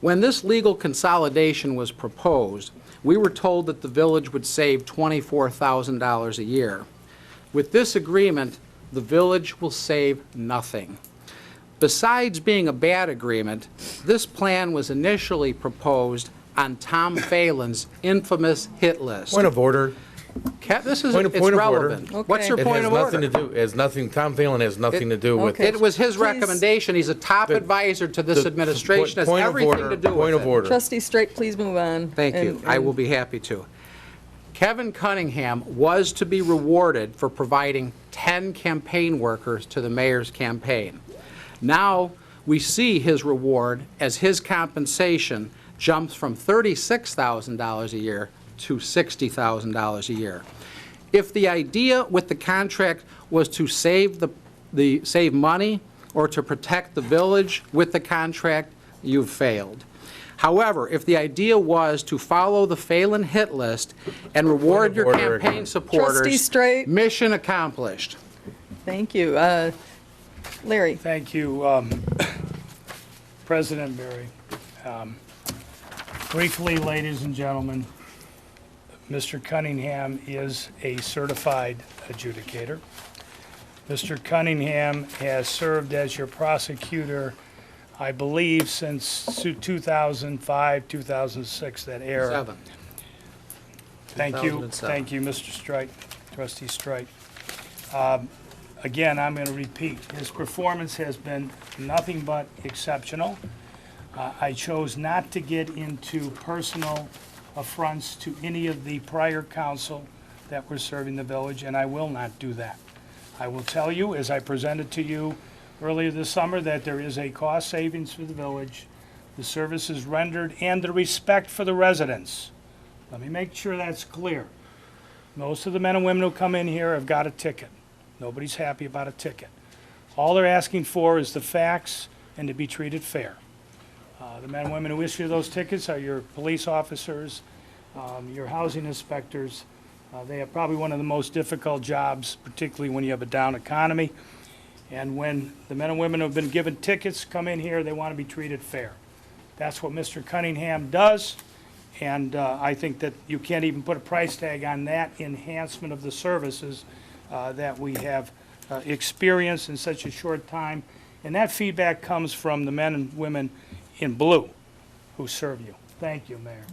When this legal consolidation was proposed, we were told that the village would save $24,000 a year. With this agreement, the village will save nothing. Besides being a bad agreement, this plan was initially proposed on Tom Phelan's infamous hit list. Point of order. This is, Point it's of order. relevant. What's your It point has of nothing order? to do, it has nothing, Tom Phelan has nothing to do with It was his Please. recommendation. He's a top advisor to this administration. Has Point of everything order, to do with point of it. order. Trustee Straight, please move on. Thank you. I will be happy to. Kevin Cunningham was to be rewarded for providing 10 campaign workers to the mayor's campaign. Now, we see his reward as his compensation jumps from $36,000 a year to $60,000 a year. If the idea with the contract was to save save money or to protect the village with the contract, you've failed. However, if the idea was to follow the Phelan hit list and reward your order campaign again. supporters, Trustee Straight. mission accomplished. Thank you. Larry? Thank you, President Berry. Briefly, ladies and gentlemen, Mr. Cunningham is a certified adjudicator. Mr. Cunningham has served as your prosecutor, I believe, since 2005, 2006, that era. 7. Thank you, 2007. thank you, Mr. Strike, Trustee Strike. Again, I'm going to repeat, his performance has been nothing but exceptional. I chose not to get into personal affronts to any of the prior council that were serving the village, and I will not do that. I will tell you, as I presented to you earlier this summer, that there is a cost savings for the village, the services rendered, and the respect for the residents. Let me make sure that's clear. Most of the men and women who come in here have got a ticket. Nobody's happy about a ticket. All they're asking for is the facts and to be treated fair. The men and women who issue those tickets are your police officers, your housing inspectors. They have probably one of the most difficult jobs, particularly when you have a down economy. And when the men and women who have been given tickets come in here, they want to be treated fair. That's what Mr. Cunningham does, and I think that you can't even put a price tag on that enhancement of the services that we have experienced in such a short time. And that feedback comes from the men and women in blue who serve you. Thank you, Mayor.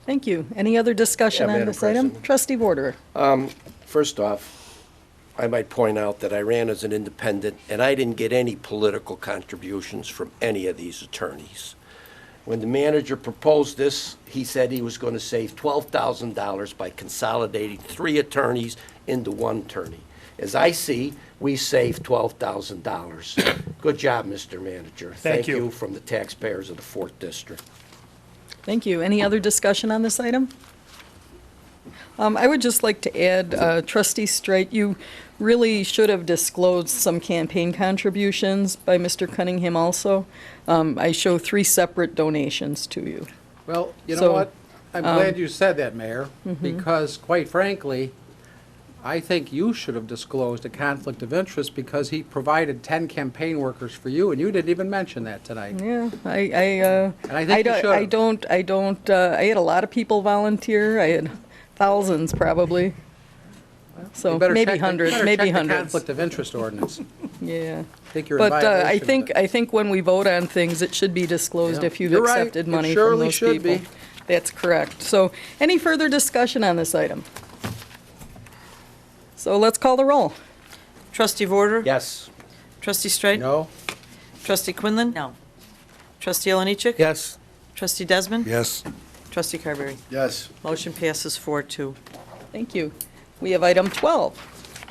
Thank you. Any other discussion Yeah, on Madam this item? President. Trustee Borderer? First off, I might point out that I ran as an independent, and I didn't get any political contributions from any of these attorneys. When the manager proposed this, he said he was going to save $12,000 by consolidating 3 attorneys into 1 attorney. As I see, we saved $12,000. Good job, Mr. Manager. Thank you. From the taxpayers of the 4th District. Thank you. Any other discussion on this item? I would just like to add, Trustee Straight, you really should have disclosed some campaign contributions by Mr. Cunningham also. I show 3 separate donations to you. Well, you know So, what? I'm glad you said that, Mayor, because quite frankly, I think you should have disclosed a conflict of interest because he provided 10 campaign workers for you, and you didn't even mention that tonight. Yeah, And I think you should have. I had a lot of people volunteer. I had thousands probably. So You better maybe check the- hundreds, better maybe check the hundreds. conflict of interest ordinance. Yeah. I think you're in But violation I of think, it. I think when we vote on things, it should be disclosed Yeah. if you've You're right. accepted It money from surely those should people. be. That's correct. So any further discussion on this item? So let's call the roll. Trustee Vorder? Yes. Trustee Straight? No? Trustee Quinlan? No. Trustee Oliniechek? Yes. Trustee Desmond? Yes. Trustee Carberry? Yes. Motion passes 4-2. Thank you. We have item 12.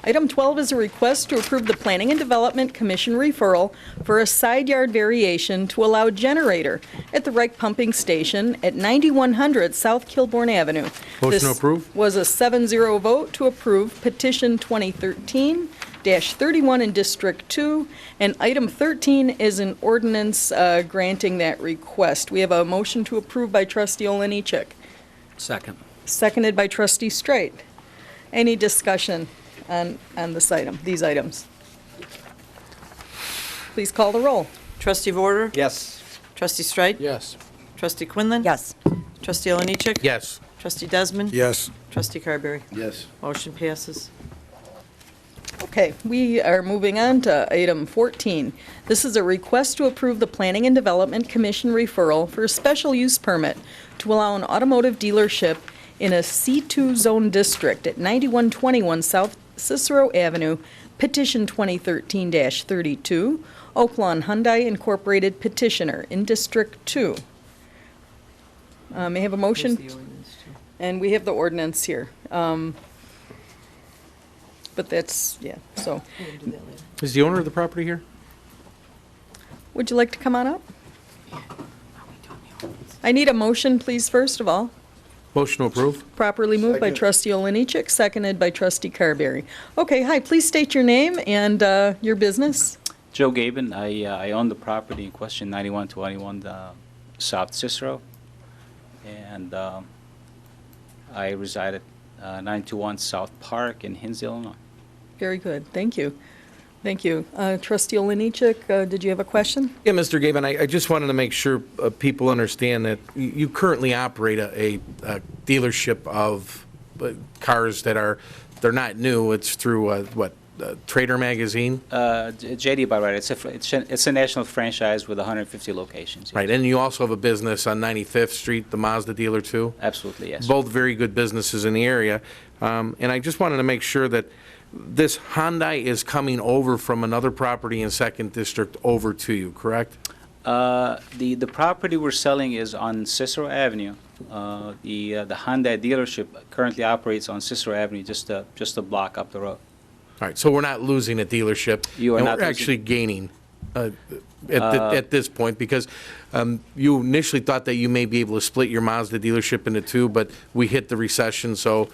Item 12 is a request to approve the Planning and Development Commission referral for a side yard variation to allow generator at the Reich Pumping Station at 9100 South Kilbourne Avenue. Motion to This approve? was a 7-0 vote to approve petition 2013-31 in District 2, and item 13 is an ordinance granting that request. We have a motion to approve by Trustee Oliniechek, Second. seconded by Trustee Straight. Any discussion on this item, these items? Please call the roll. Trustee Vorder? Yes. Trustee Straight? Yes. Trustee Quinlan? Yes. Trustee Oliniechek? Yes. Trustee Desmond? Yes. Trustee Carberry? Yes. Motion passes. Okay, we are moving on to item 14. This is a request to approve the Planning and Development Commission referral for a special use permit to allow an automotive dealership in a C2 zone district at 9121 South Cicero Avenue, petition 2013-32, Oaklawn Hyundai Incorporated petitioner in District 2. May I have a motion? And we have the ordinance here. But that's, yeah, so. Is the owner of the property here? Would you like to come on up? I need a motion, please, first of all. Motion to approve? Properly moved by trustee Oliniechek, seconded by trustee Carberry. Okay, hi, please state your name and your business. Joe Gaben, I own the property in question, 9121 South Cicero, and I reside at 921 South Park in Hinsdale, Illinois. Very good, thank you. Thank you. Trustee Oliniechek, did you have a question? Yeah, Mr. Gaben, I just wanted to make sure people understand that you currently operate a dealership of cars that they're not new. It's through, Trader Magazine? JD about right. It's a national franchise with 150 locations. Yes. Right, and you also have a business on 95th Street, the Mazda dealer, too? Absolutely, yes. Both very good businesses in the area. And I just wanted to make sure that this Hyundai is coming over from another property in 2nd District over to you, correct? The property we're selling is on Cicero Avenue. The Hyundai dealership currently operates on Cicero Avenue, just a block up the road. All right, so we're not losing a dealership. You are and not we're losing- actually gaining at this point, because you initially thought that you may be able to split your Mazda dealership into two, but we hit the recession, so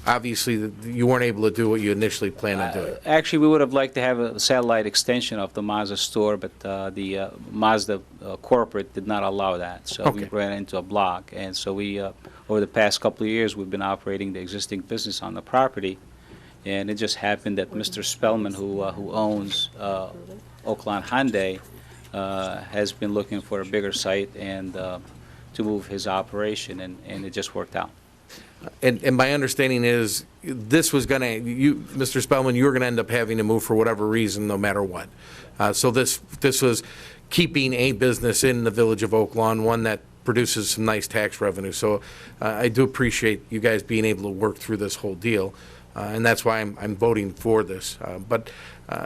obviously you weren't able to do what you initially planned on doing. Actually, we would have liked to have a satellite extension of the Mazda store, but the Mazda corporate did not allow that. So we ran into a block. And so we, over the past couple of years, we've been operating the existing business on the property. And it just happened that Mr. Spellman, who owns Oaklawn Hyundai, has been looking for a bigger site and to move his operation, and it just worked out. And my understanding is this was going to, Mr. Spellman, you were going to end up having to move for whatever reason, no matter what. So this was keeping a business in the village of Oaklawn, one that produces some nice tax revenue. So I do appreciate you guys being able to work through this whole deal. And that's why I'm voting for this. But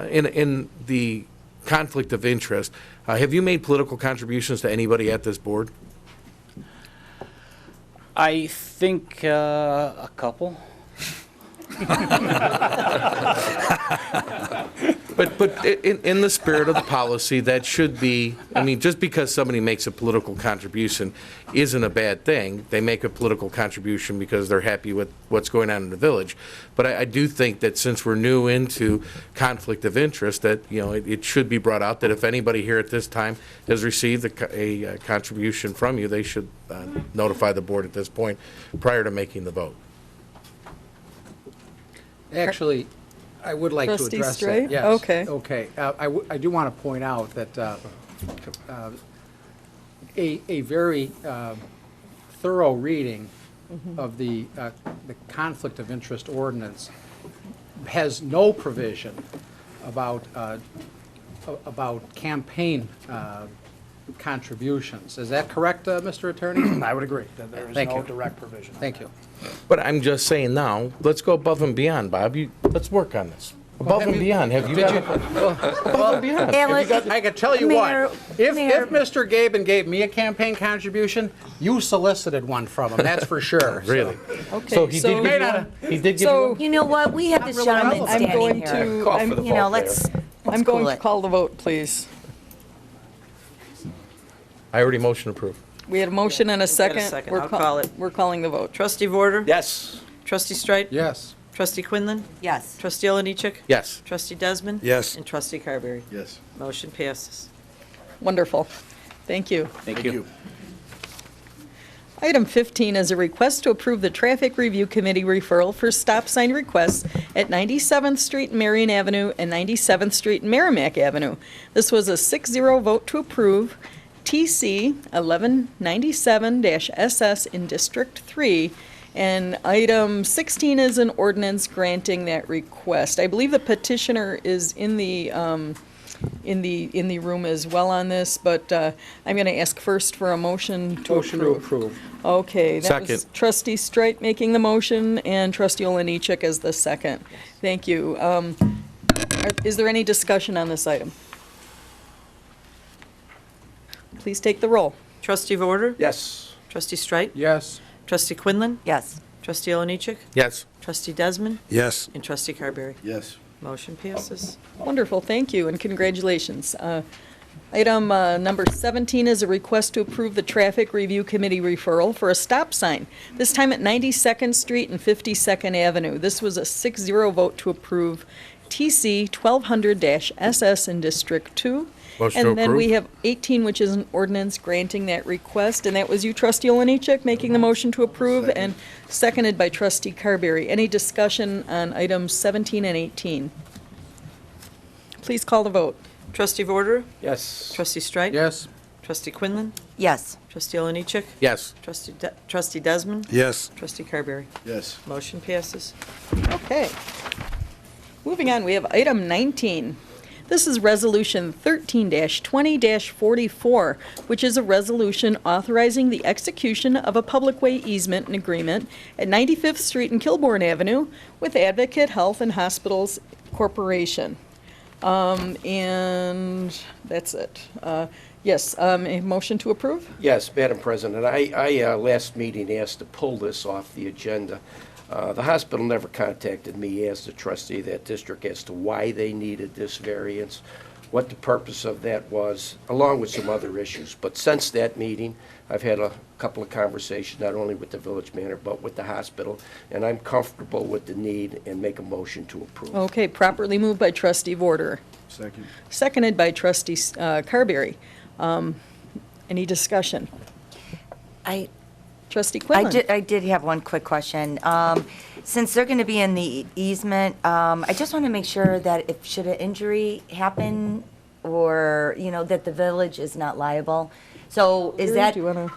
in the conflict of interest, have you made political contributions to anybody at this board? I think a couple. But in the spirit of the policy, that should be, I mean, just because somebody makes a political contribution isn't a bad thing. They make a political contribution because they're happy with what's going on in the village. But I do think that since we're new into conflict of interest, that, you know, it should be brought out that if anybody here at this time has received a contribution from you, they should notify the board at this point prior to making the vote. Actually, I would like to Trustee address Stray? that. Yes. Okay. Okay. I do want to point out that a very thorough reading of the conflict of interest ordinance has no provision about campaign contributions. Is that correct, Mr. Attorney? I would agree that there is Thank no you. direct provision. Thank you. But I'm just saying now, let's go above and beyond, Bob. Let's work on this. Above and beyond. Have you got above and beyond? I can tell you Mayor, what, if Mayor. Mr. Gaben gave me a campaign contribution, you solicited one from him, that's for sure. Really? Okay, So he did give you one? He did give you one? You know what, we have this gentleman I'm standing going here. to, I'm You know, let's I'm going cool to it. call the vote, please. I already motion approved. We had a motion and a second. second. We're I'll call it. We're calling the vote. Trustee Vorder? Yes. Trustee Strite? Yes. Trustee Quinlan? Yes. Trustee Oliniechek? Yes. Trustee Desmond? Yes. And Trustee Carberry? Yes. Motion passes. Wonderful. Thank you. Thank you. Item 15 is a request to approve the Traffic Review Committee referral for stop sign requests at 97th Street and Marion Avenue and 97th Street and Merrimack Avenue. This was a 6-0 vote to approve TC 1197-SS in District 3. And item 16 is an ordinance granting that request. I believe the petitioner is in the in the room as well on this, but I'm going to ask first for a motion to approve. Motion to approve. Okay, that was Second. Trustee Streit making the motion and Trustee Oliniechek as the second. Thank you. Is there any discussion on this item? Please take the roll. Trustee Vorder? Yes. Trustee Streit? Yes. Trustee Quinlan? Yes. Trustee Oliniechek? Yes. Trustee Desmond? Yes. And Trustee Carberry? Yes. Motion passes. Wonderful, thank you, and congratulations. Item number 17 is a request to approve the Traffic Review Committee referral for a stop sign, this time at 92nd Street and 52nd Avenue. This was a 6-0 vote to approve TC 1200-SS in District 2. Motion to And then we approve. have 18, which is an ordinance granting that request, and that was you, Trustee Oliniechek, making the motion to approve, and seconded by Trustee Carberry. Any discussion on items 17 and 18? Please call the vote. Trustee Vorder? Yes. Trustee Streit? Yes. Trustee Quinlan? Yes. Trustee Oliniechek? Yes. Trustee Desmond? Yes. Trustee Carberry? Yes. Motion passes. Okay. Moving on, we have item 19. This is Resolution 13-20-44, which is a resolution authorizing the execution of a public way easement and agreement at 95th Street and Kilbourne Avenue with Advocate Health and Hospitals Corporation. And that's it. Yes, a motion to approve? Yes, Madam President, I last meeting asked to pull this off the agenda. The hospital never contacted me as the trustee of that district as to why they needed this variance, what the purpose of that was, along with some other issues. But since that meeting, I've had a couple of conversations, not only with the village manager, but with the hospital, and I'm comfortable with the need and make a motion to approve. Okay, properly moved by Trustee Vorder. Second. Seconded by Trustee Carberry. Any discussion? Trustee Quinlan? I did have one quick question. Since they're going to be in the easement, I just want to make sure that if, should an injury happen, or, that the village is not liable. So is that, Do you wanna-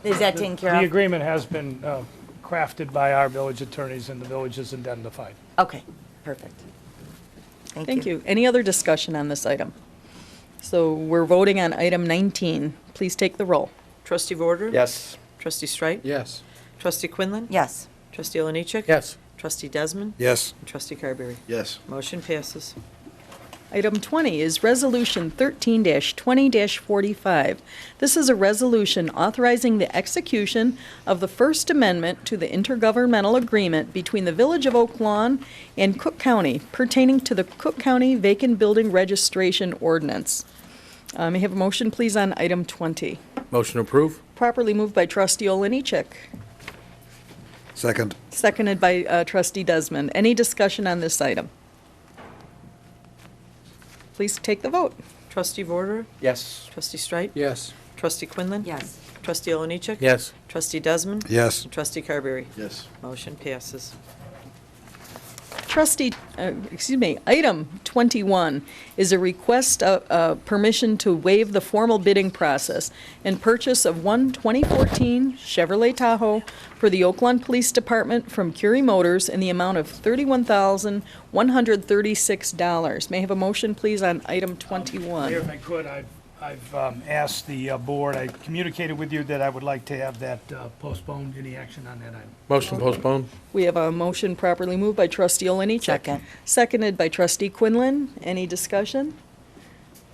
is that taken care The The of? agreement has been crafted by our village attorneys, and the village is indemnified. Okay, perfect. Thank you. Any other discussion on this item? So we're voting on item 19. Please take the roll. Trustee Vorder? Yes. Trustee Streit? Yes. Trustee Quinlan? Yes. Trustee Oliniechek? Yes. Trustee Desmond? Yes. And Trustee Carberry? Yes. Motion passes. Item 20 is Resolution 13-20-45. This is a resolution authorizing the execution of the First Amendment to the intergovernmental agreement between the Village of Oak Lawn and Cook County pertaining to the Cook County Vacant Building Registration Ordinance. May I have a motion, please, on item 20? Motion to approve. Properly moved by Trustee Oliniechek, Second. seconded by Trustee Desmond. Any discussion on this item? Please take the vote. Trustee Vorder? Yes. Trustee Streit? Yes. Trustee Quinlan? Yes. Trustee Oliniechek? Yes. Trustee Desmond? Yes. And Trustee Carberry? Yes. Motion passes. Item 21 is a request of permission to waive the formal bidding process and purchase of one 2014 Chevrolet Tahoe for the Oak Lawn Police Department from Curie Motors in the amount of $31,136. May I have a motion, please, on item 21? Mayor, if I could, I've asked the board, I communicated with you that I would like to have that postponed. Any action on that item? Motion postponed. We have a motion properly moved by Trustee Oliniechek. Second. Seconded by Trustee Quinlan. Any discussion?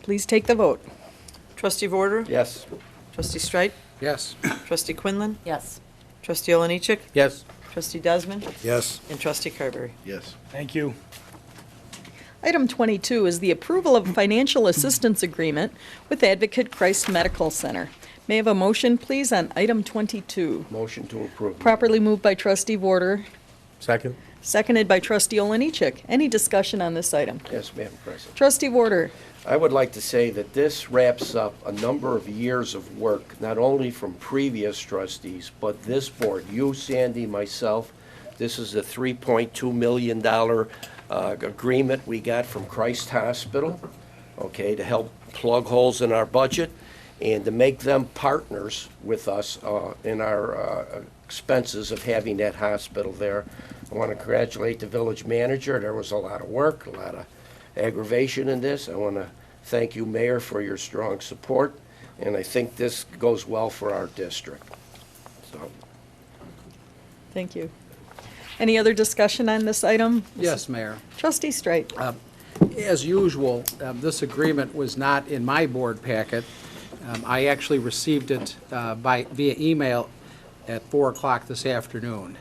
Please take the vote. Trustee Vorder? Yes. Trustee Streit? Yes. Trustee Quinlan? Yes. Trustee Oliniechek? Yes. Trustee Desmond? Yes. And Trustee Carberry? Yes. Thank you. Item 22 is the approval of financial assistance agreement with Advocate Christ Medical Center. May I have a motion, please, on item 22? Motion to approve. Properly moved by Trustee Vorder, Second. seconded by Trustee Oliniechek. Any discussion on this item? Yes, Madam President. Trustee Vorder. I would like to say that this wraps up a number of years of work, not only from previous trustees, but this board, you, Sandy, myself. This is a $3.2 million agreement we got from Christ Hospital, okay, to help plug holes in our budget and to make them partners with us in our expenses of having that hospital there. I want to congratulate the village manager. There was a lot of work, a lot of aggravation in this. I want to Thank you, Mayor, for your strong support, and I think this goes well for our district. So, Thank you. Any other discussion on this item? Yes, Mayor. Trustee Straight. As usual, this agreement was not in my board packet. I actually received it via email at 4 o'clock this afternoon.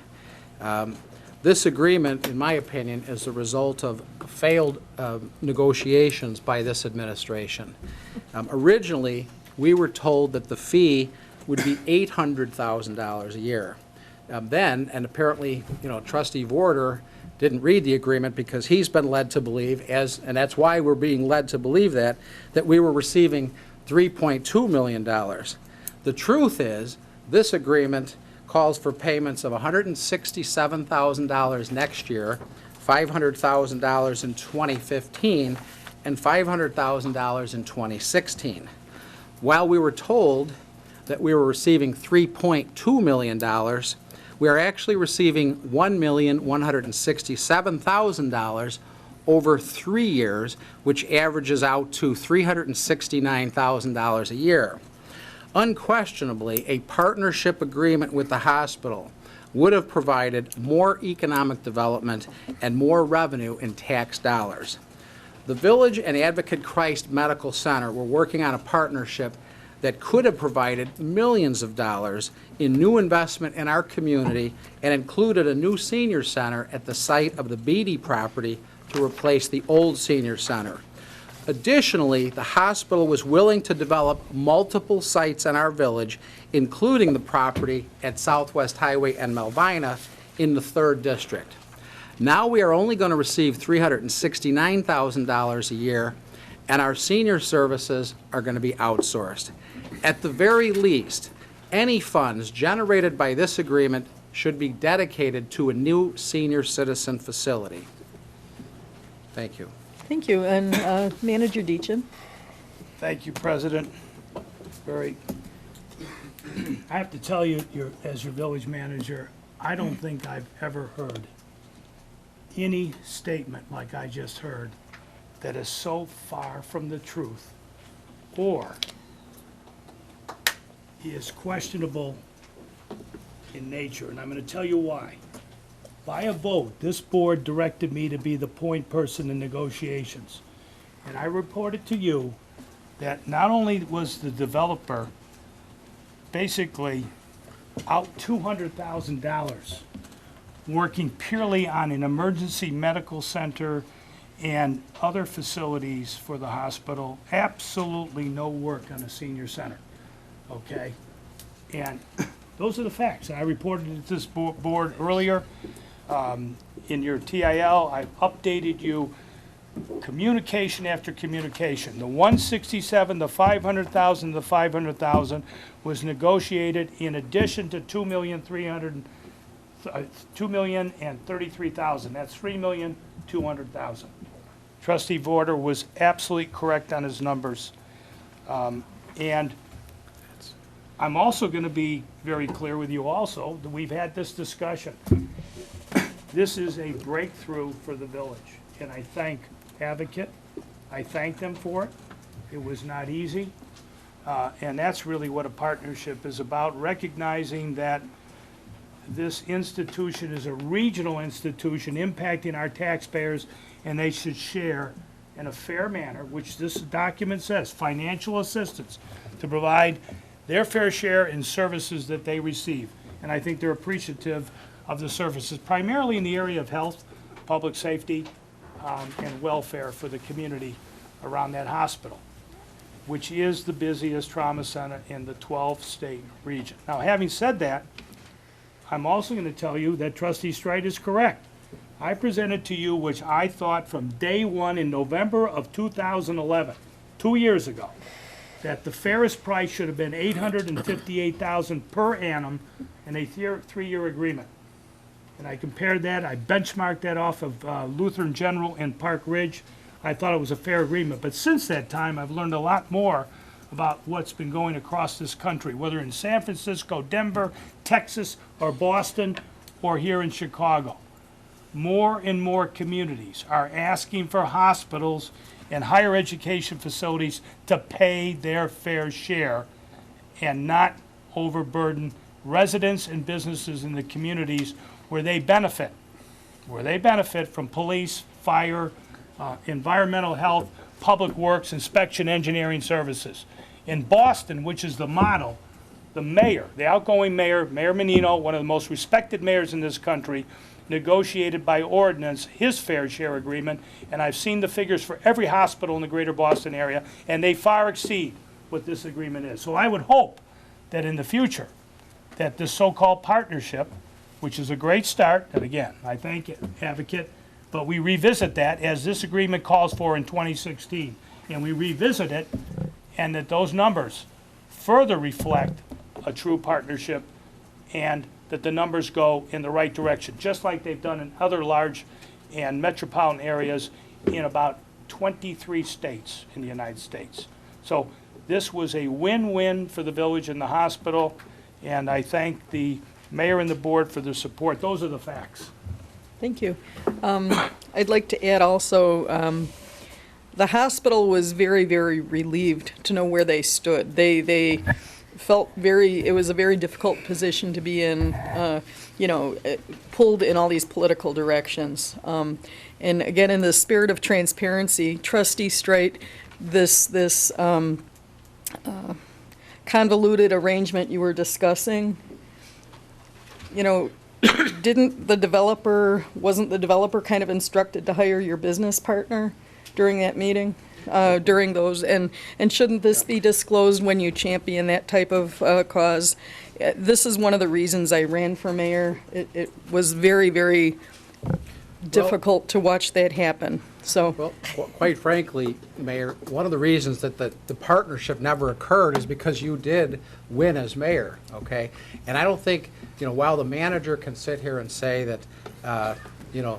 This agreement, in my opinion, is the result of failed negotiations by this administration. Originally, we were told that the fee would be $800,000 a year. Then, and apparently, Trustee Vorder didn't read the agreement because he's been led to believe, and that's why we're being led to believe that we were receiving $3.2 million. The truth is, this agreement calls for payments of $167,000 next year, $500,000 in 2015, and $500,000 in 2016. While we were told that we were receiving $3.2 million, we are actually receiving $1,167,000 over 3 years, which averages out to $369,000 a year. Unquestionably, a partnership agreement with the hospital would have provided more economic development and more revenue in tax dollars. The Village and Advocate Christ Medical Center were working on a partnership that could have provided millions of dollars in new investment in our community and included a new senior center at the site of the Beatty property to replace the old senior center. Additionally, the hospital was willing to develop multiple sites in our village, including the property at Southwest Highway and Melvina in the 3rd District. Now we are only going to receive $369,000 a year, and our senior services are going to be outsourced. At the very least, any funds generated by this agreement should be dedicated to a new senior citizen facility. Thank you. Thank you. And Manager Deachin. Thank you, President. I have to tell you, as your village manager, I don't think I've ever heard any statement like I just heard that is so far from the truth or is questionable in nature, and I'm going to tell you why. By a vote, this board directed me to be the point person in negotiations, and I reported to you that not only was the developer basically out $200,000 working purely on an emergency medical center and other facilities for the hospital, absolutely no work on a senior center, okay? And those are the facts. I reported it to this board earlier. In your TIL, I've updated you communication after communication. The 167, the 500,000, the 500,000 was negotiated in addition to $2,033,000. That's $3,200,000. Trustee Vorder was absolutely correct on his numbers. And I'm also going to be very clear with you also that we've had this discussion. This is a breakthrough for the village, and I thank Advocate. I thank them for it. It was not easy, and that's really what a partnership is about, recognizing that this institution is a regional institution impacting our taxpayers, and they should share in a fair manner, which this document says, financial assistance to provide their fair share in services that they receive. And I think they're appreciative of the services, primarily in the area of health, public safety, and welfare for the community around that hospital, which is the busiest trauma center in the 12-state region. Now, having said that, I'm also going to tell you that Trustee Strite is correct. I presented to you, which I thought from day one in November of 2011, 2 years ago, that the fairest price should have been $858,000 per annum in a 3-year agreement. And I compared that, I benchmarked that off of Lutheran General and Park Ridge. I thought it was a fair agreement. But since that time, I've learned a lot more about what's been going across this country, whether in San Francisco, Denver, Texas, or Boston, or here in Chicago. More and more communities are asking for hospitals and higher education facilities to pay their fair share and not overburden residents and businesses in the communities where they benefit from police, fire, environmental health, public works, inspection, engineering services. In Boston, which is the model, the mayor, the outgoing mayor, Mayor Menino, one of the most respected mayors in this country, negotiated by ordinance his fair share agreement, and I've seen the figures for every hospital in the greater Boston area, and they far exceed what this agreement is. So I would hope that in the future, that this so-called partnership, which is a great start, and again, I thank you, Advocate, but we revisit that as this agreement calls for in 2016, and we revisit it, and that those numbers further reflect a true partnership, and that the numbers go in the right direction, just like they've done in other large and metropolitan areas in about 23 states in the United States. So this was a win-win for the village and the hospital, and I thank the mayor and the board for their support. Those are the facts. Thank you. I'd like to add also, the hospital was very, very relieved to know where they stood. They felt it was a very difficult position to be in, pulled in all these political directions. And again, in the spirit of transparency, Trustee Straight, this convoluted arrangement you were discussing, wasn't the developer kind of instructed to hire your business partner during that meeting? During those, and shouldn't this be disclosed when you champion that type of cause? This is one of the reasons I ran for mayor. It was very, very difficult to watch that happen. So, well, quite frankly, Mayor, one of the reasons that the partnership never occurred is because you did win as mayor, okay? And I don't think, while the manager can sit here and say that,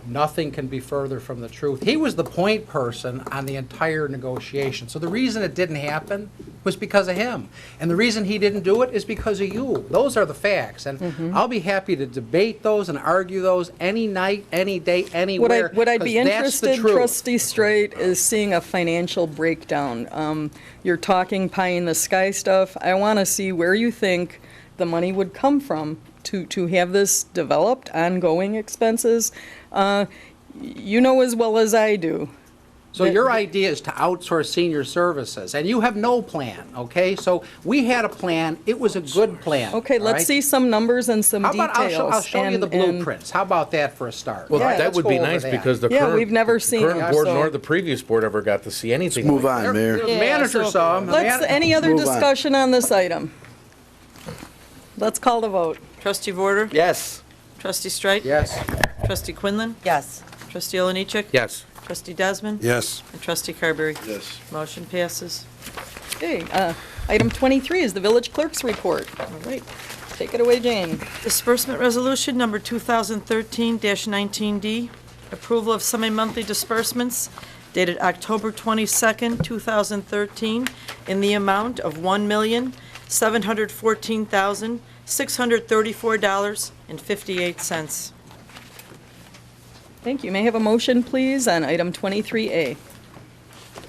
nothing can be further from the truth. He was the point person on the entire negotiation. So the reason it didn't happen was because of him. And the reason he didn't do it is because of you. Those are the facts. And I'll be happy to debate those and argue those any night, any day, anywhere. What I'd be interested, Trustee Straight, is seeing a financial breakdown. You're talking pie in the sky stuff. I want to see where you think the money would come from to have this developed, ongoing expenses. You know as well as I do. So your idea is to outsource senior services, and you have no plan, okay? So we had a plan. It was a good plan. Okay, let's see some numbers and some details. I'll show you the blueprints. How about that for a start? Well, yeah, that would be nice because the current, we've never seen current board nor the previous board ever got to see anything. Let's move on, Mayor. The manager saw them. Any other discussion on this item? Let's call the vote. Trustee Vorder? Yes. Trustee Streit? Yes. Trustee Quinlan? Yes. Trustee Oliniechek? Yes. Trustee Desmond? Yes. And Trustee Carberry? Yes. Motion passes. Okay, item 23 is the village clerk's report. All right. Take it away, Jane. Disbursement resolution number 2013-19D. Approval of semi-monthly disbursements dated October 22nd, 2013, in the amount of $1,714,634.58. Thank you. May I have a motion, please, on item 23A?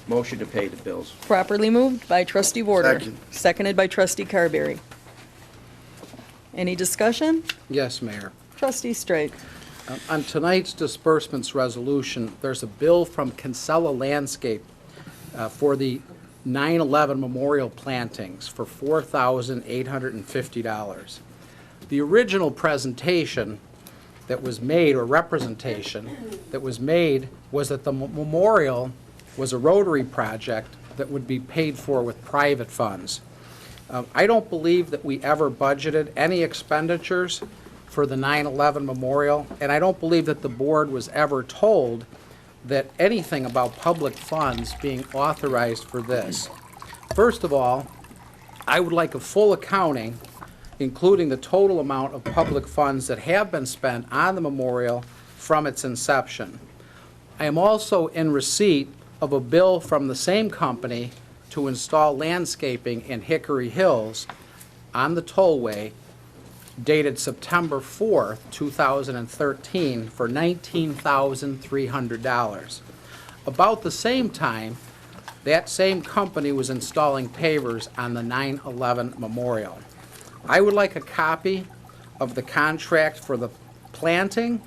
Motion to pay the bills. Properly moved by Trustee Vorder. Second. Seconded by Trustee Carberry. Any discussion? Yes, Mayor. Trustee Streit. On tonight's disbursements resolution, there's a bill from Kinsella Landscape for the 9/11 memorial plantings for $4,850. The original presentation that was made, or representation that was made, was that the memorial was a Rotary project that would be paid for with private funds. I don't believe that we ever budgeted any expenditures for the 9/11 memorial, and I don't believe that the board was ever told that anything about public funds being authorized for this. First of all, I would like a full accounting, including the total amount of public funds that have been spent on the memorial from its inception. I am also in receipt of a bill from the same company to install landscaping in Hickory Hills on the tollway dated September 4th, 2013 for $19,300. About the same time, that same company was installing pavers on the 9/11 memorial. I would like a copy of the contract for the planting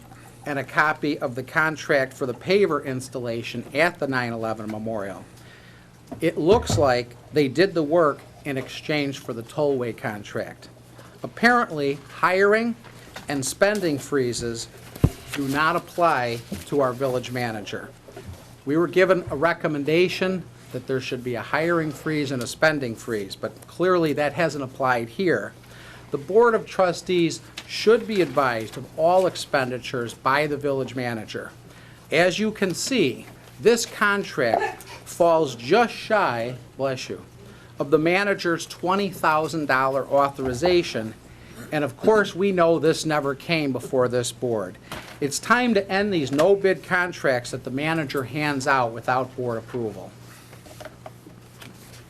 and a copy of the contract for the paver installation at the 9/11 memorial. It looks like they did the work in exchange for the tollway contract. Apparently, hiring and spending freezes do not apply to our village manager. We were given a recommendation that there should be a hiring freeze and a spending freeze, but clearly that hasn't applied here. The Board of Trustees should be advised of all expenditures by the village manager. As you can see, this contract falls just shy, bless you, of the manager's $20,000 authorization, and of course, we know this never came before this board. It's time to end these no-bid contracts that the manager hands out without board approval.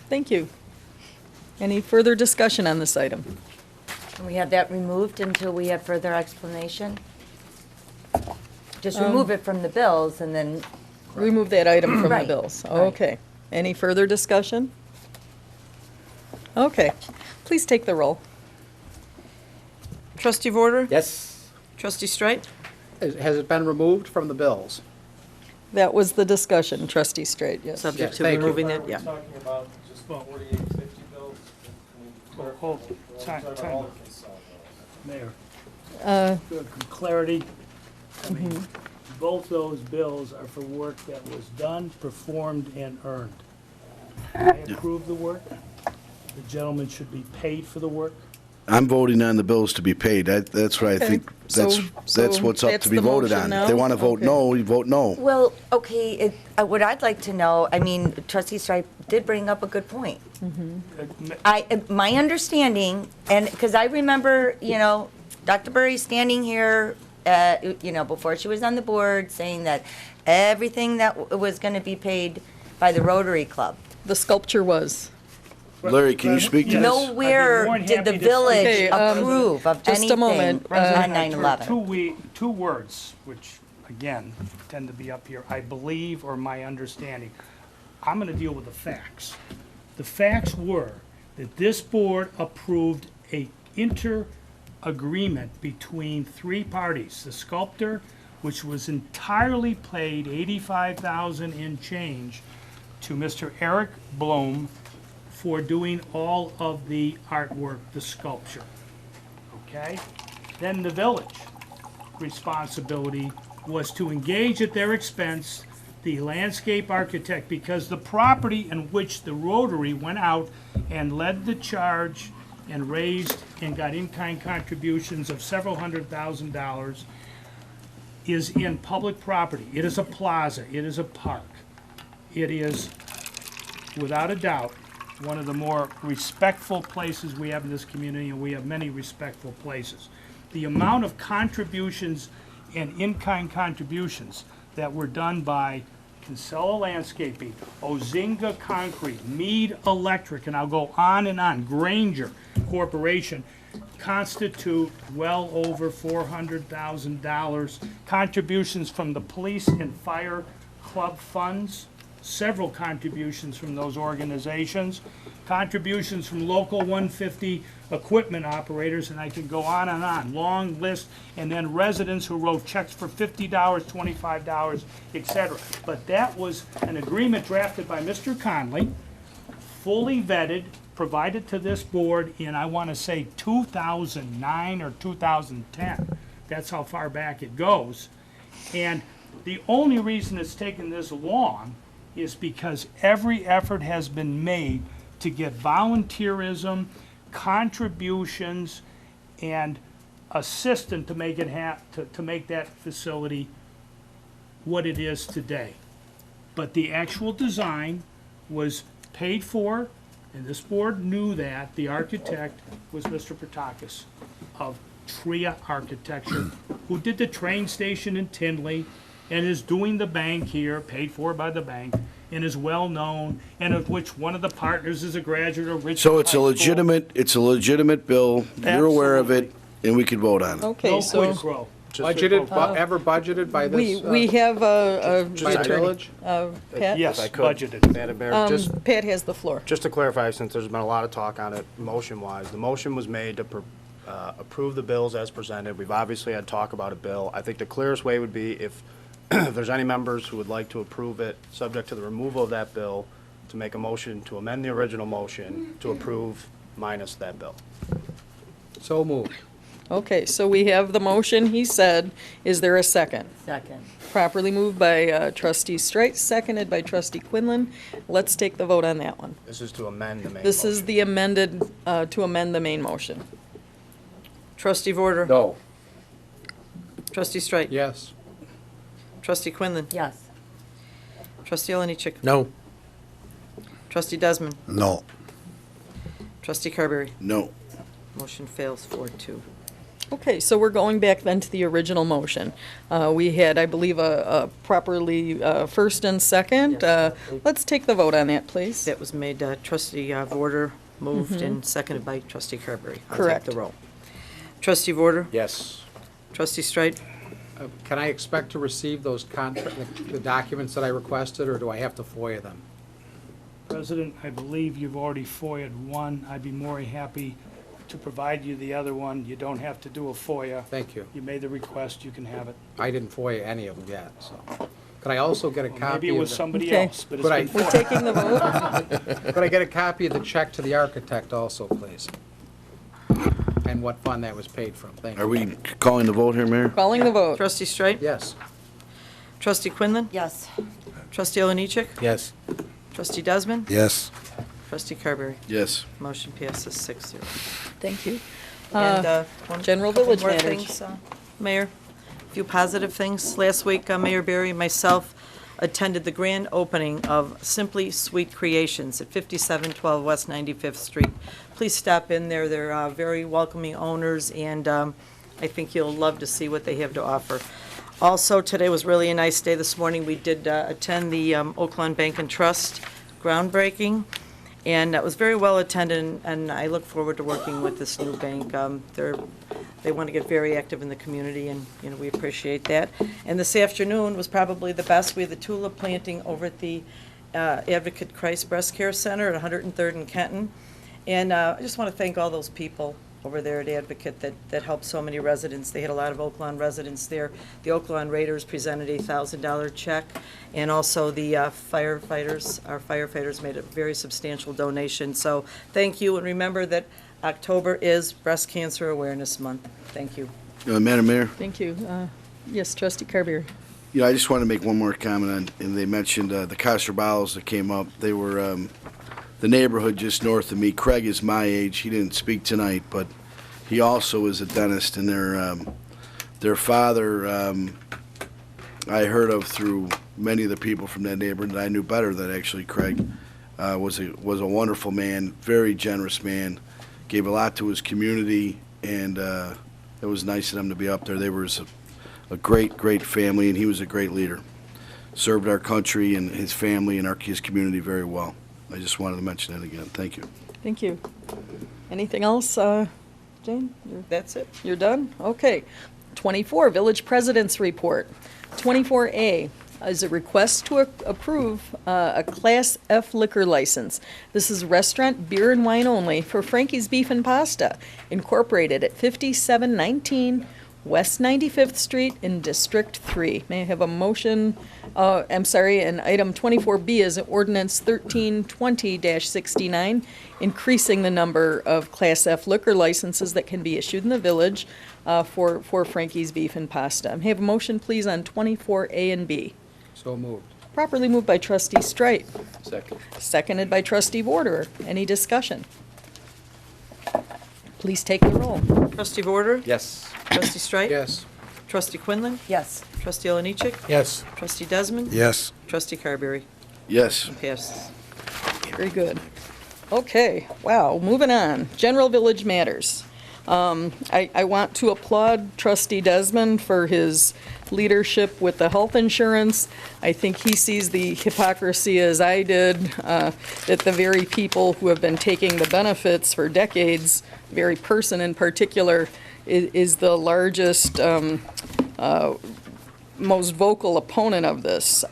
Thank you. Any further discussion on this item? Can we have that removed until we have further explanation? Just Um, remove it from the bills and then, Remove that item from the Right, bills. right. Okay. Any further discussion? Okay. Please take the roll. Trustee Vorder? Yes. Trustee Streit? Has it been removed from the bills? That was the discussion, Trustee Straight, yes. Subject to thank you. removing it, yeah. Talking about just 4850 bills. Hold, time, Mayor, Uh, for clarity, I mean, both those bills are for work that was done, performed, and earned. I approve the work. The gentleman should be paid for the work. I'm voting on the bills to be paid. That's what I Okay. think, So- that's what's up that's to be the voted motion on. If they now? want to vote Okay. no, you vote no. well, okay, what I'd like to know, I mean, trustee Stripe did bring up a good point. My understanding, and, because I remember, Dr. Burry standing here, before she was on the board, saying that everything that was going to be paid by the Rotary Club. The sculpture was. Larry, can you speak to Yes. this? I'd be Nowhere more than did the happy to- village Okay, approve of just a anything moment. on President, 9/11. Two words, which, again, tend to be up here, I believe, or my understanding. I'm gonna deal with the facts. The facts were that this board approved a inter-agreement between three parties. The sculptor, which was entirely paid $85,000 in change to Mr. Eric Bloom for doing all of the artwork, the sculpture. Okay? Then the village responsibility was to engage at their expense the landscape architect, because the property in which the Rotary went out and led the charge and raised and got in-kind contributions of several $100,000 is in public property. It is a plaza, it is a park. It is, without a doubt, one of the more respectful places we have in this community, and we have many respectful places. The amount of contributions and in-kind contributions that were done by Kinsella Landscaping, Ozinga Concrete, Mead Electric, and I'll go on and on, Granger Corporation, constitute well over $400,000. Contributions from the police and fire club funds, several contributions from those organizations, contributions from local 150 equipment operators, and I could go on and on, long list, and then residents who wrote checks for $50, $25, etc. But that was an agreement drafted by Mr. Conley, fully vetted, provided to this board in, I want to say, 2009 or 2010. That's how far back it goes. And the only reason it's taken this long is because every effort has been made to get volunteerism, contributions, and assistance to make it to make that facility what it is today. But the actual design was paid for, and this board knew that. The architect was Mr. Protakis of Tria Architecture, who did the train station in Tinley, and is doing the bank here, paid for by the bank, and is well-known, and of which one of the partners is a graduate of Richmond So it's a Oh. legitimate bill, you're aware of it, and we can vote on it. Okay, No so. quid pro. Ever budgeted by this? We have a By the attorney. village? Pat? Yes, If I could, budgeted. Madam Mayor, just, Pat has the floor. just to clarify, since there's been a lot of talk on it, motion-wise, the motion was made to approve the bills as presented. We've obviously had talk about a bill. I think the clearest way would be if there's any members who would like to approve it, subject to the removal of that bill, to make a motion to amend the original motion to approve minus that bill. So moved. Okay, so we have the motion, he said. Is there a second? Second. Properly moved by trustee Streit, seconded by trustee Quinlan. Let's take the vote on that one. This is to amend the main This motion. is the amended, to amend the main motion. Trustee Vorder? No. Trustee Streit? Yes. Trustee Quinlan? Yes. Trustee Oliniechek? No. Trustee Desmond? No. Trustee Carberry? No. Motion fails 4-2. Okay, so we're going back then to the original motion. We had, I believe, a properly first and second. Let's take the vote on that, please. That was made, trustee Vorder moved and seconded by trustee Carberry. I'll Correct. take the roll. Trustee Vorder? Yes. Trustee Streit? Can I expect to receive those the documents that I requested, or do I have to FOIA them? President, I believe you've already FOIA'd one. I'd be more happy to provide you the other one. You don't have to do a FOIA. Thank you. You made the request, you can have it. I didn't FOIA any of them yet, so. Could I also get a Well, copy maybe of it was the- somebody Okay. else, but Could I- it's been We're FOIA'd. taking the vote. Could I get a copy of the check to the architect also, please? And what fund that was paid from? Thank you. Are we calling the vote here, Mayor? Calling the vote. Trustee Streit? Yes. Trustee Quinlan? Yes. Trustee Oliniechek? Yes. Trustee Desmond? Yes. Trustee Carberry? Yes. Motion passes 6-0. Thank you. And General couple village more matters. things, Mayor, a few positive things. Last week, Mayor Barry and myself attended the grand opening of Simply Sweet Creations at 5712 West 95th Street. Please stop in there. They're very welcoming owners, and I think you'll love to see what they have to offer. Also, today was really a nice day. This morning, we did attend the Oaklawn Bank and Trust groundbreaking, and it was very well attended, and I look forward to working with this new bank. They want to get very active in the community, and, you know, we appreciate that. And this afternoon was probably the best. We had the tulip planting over at the Advocate Christ Breast Care Center at 103rd and Kenton. And I just want to thank all those people over there at Advocate that helped so many residents. They had a lot of Oaklawn residents there. The Oaklawn Raiders presented a $1,000 check, and also the our firefighters made a very substantial donation. So thank you, and remember that October is Breast Cancer Awareness Month. Thank you. Madam Mayor? Thank you. Yes, trustee Carberry. Yeah, I just want to make one more comment on, and they mentioned the Casabalos that came up. They were the neighborhood just north of me. Craig is my age. He didn't speak tonight, but he also is a dentist, and their father I heard of through many of the people from that neighborhood that I knew better. That actually Craig was a wonderful man, very generous man, gave a lot to his community, and it was nice of them to be up there. They were a great family, and he was a great leader. Served our country and his family and his community very well. I just wanted to mention that again. Thank you. Thank you. Anything else, Jane? That's it. You're done? Okay. 24, Village President's Report. 24A is a request to approve a Class F liquor license. This is restaurant beer and wine only for Frankie's Beef and Pasta, incorporated at 5719 West 95th Street in District 3. May I have a motion? I'm sorry, and item 24B is ordinance 1320-69, increasing the number of Class F liquor licenses that can be issued in the village for Frankie's Beef and Pasta. May I have a motion, please, on 24A and B? So moved. Properly moved by trustee Streit. Second. Seconded by trustee Vorder. Any discussion? Please take the roll. Trustee Vorder? Yes. Trustee Streit? Yes. Trustee Quinlan? Yes. Trustee Oliniechek? Yes. Trustee Desmond? Yes. Trustee Carberry? Yes. Passes. Very good. Okay, wow, moving on. General village matters. I want to applaud trustee Desmond for his leadership with the health insurance. I think he sees the hypocrisy as I did, that the very people who have been taking the benefits for decades, very person in particular, is the largest most vocal opponent of this.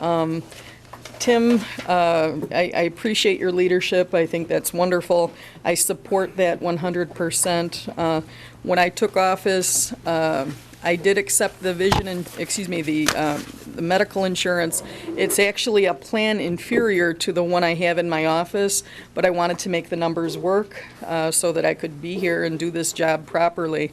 Tim, I appreciate your leadership. I think that's wonderful. I support that 100%. When I took office, I did accept the the medical insurance. It's actually a plan inferior to the one I have in my office, but I wanted to make the numbers work so that I could be here and do this job properly.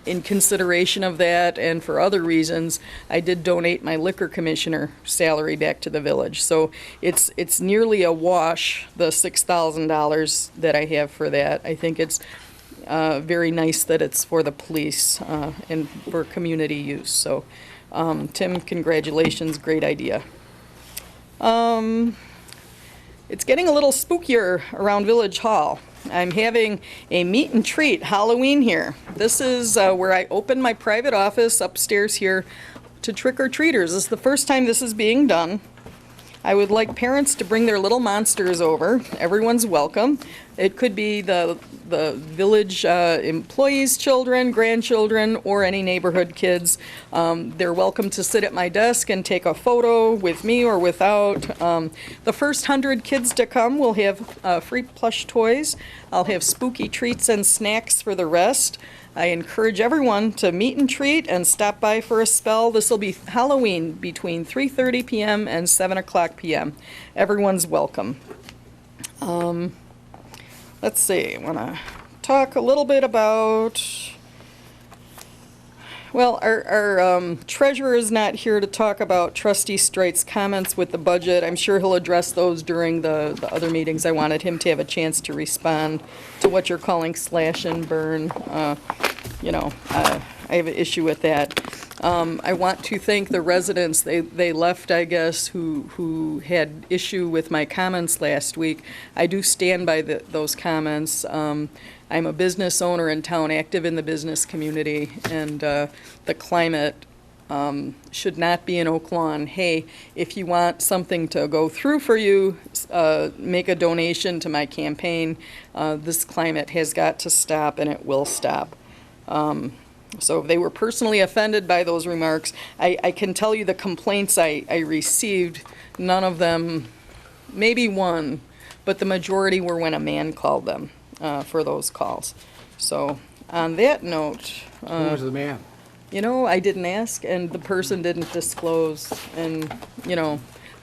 In consideration of that and for other reasons, I did donate my liquor commissioner salary back to the village. So it's nearly a wash, the $6,000 that I have for that. I think it's very nice that it's for the police and for community use. So, Tim, congratulations, great idea. It's getting a little spookier around Village Hall. I'm having a meet and treat Halloween here. This is where I open my private office upstairs here to trick-or-treaters. This is the first time this is being done. I would like parents to bring their little monsters over. Everyone's welcome. It could be the village employees' children, grandchildren, or any neighborhood kids. They're welcome to sit at my desk and take a photo with me or without. The first 100 kids to come will have free plush toys. I'll have spooky treats and snacks for the rest. I encourage everyone to meet and treat and stop by for a spell. This will be Halloween between 3:30 p.m. and 7 o'clock p.m. Everyone's welcome. Let's see, I want to talk a little bit about, well, our treasurer is not here to talk about Trustee Streit's comments with the budget. I'm sure he'll address those during the other meetings. I wanted him to have a chance to respond to what you're calling slash and burn. I have an issue with that. I want to thank the residents. They left, I guess, who had issue with my comments last week. I do stand by those comments. I'm a business owner in town, active in the business community, and the climate should not be in Oak Lawn. Hey, if you want something to go through for you, make a donation to my campaign. This climate has got to stop, and it will stop. So if they were personally offended by those remarks, I can tell you the complaints I received, none of them, maybe one, but the majority were when a man called them for those calls. So on that note... Who was the man? I didn't ask, and the person didn't disclose, and,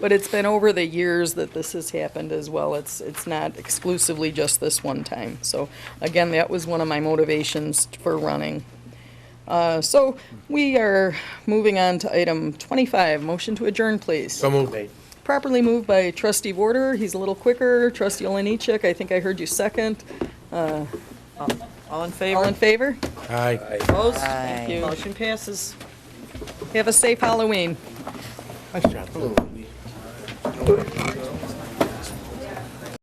but it's been over the years that this has happened as well. It's not exclusively just this one time. So again, that was one of my motivations for running. So we are moving on to item 25, motion to adjourn, please. So moved. Properly moved by Trustee Vorder. He's a little quicker. Trustee Olenichek, I think I heard you second. All in favor? All in favor? Aye. Opposed? Aye. Thank you. Motion passes. Have a safe Halloween. Nice job.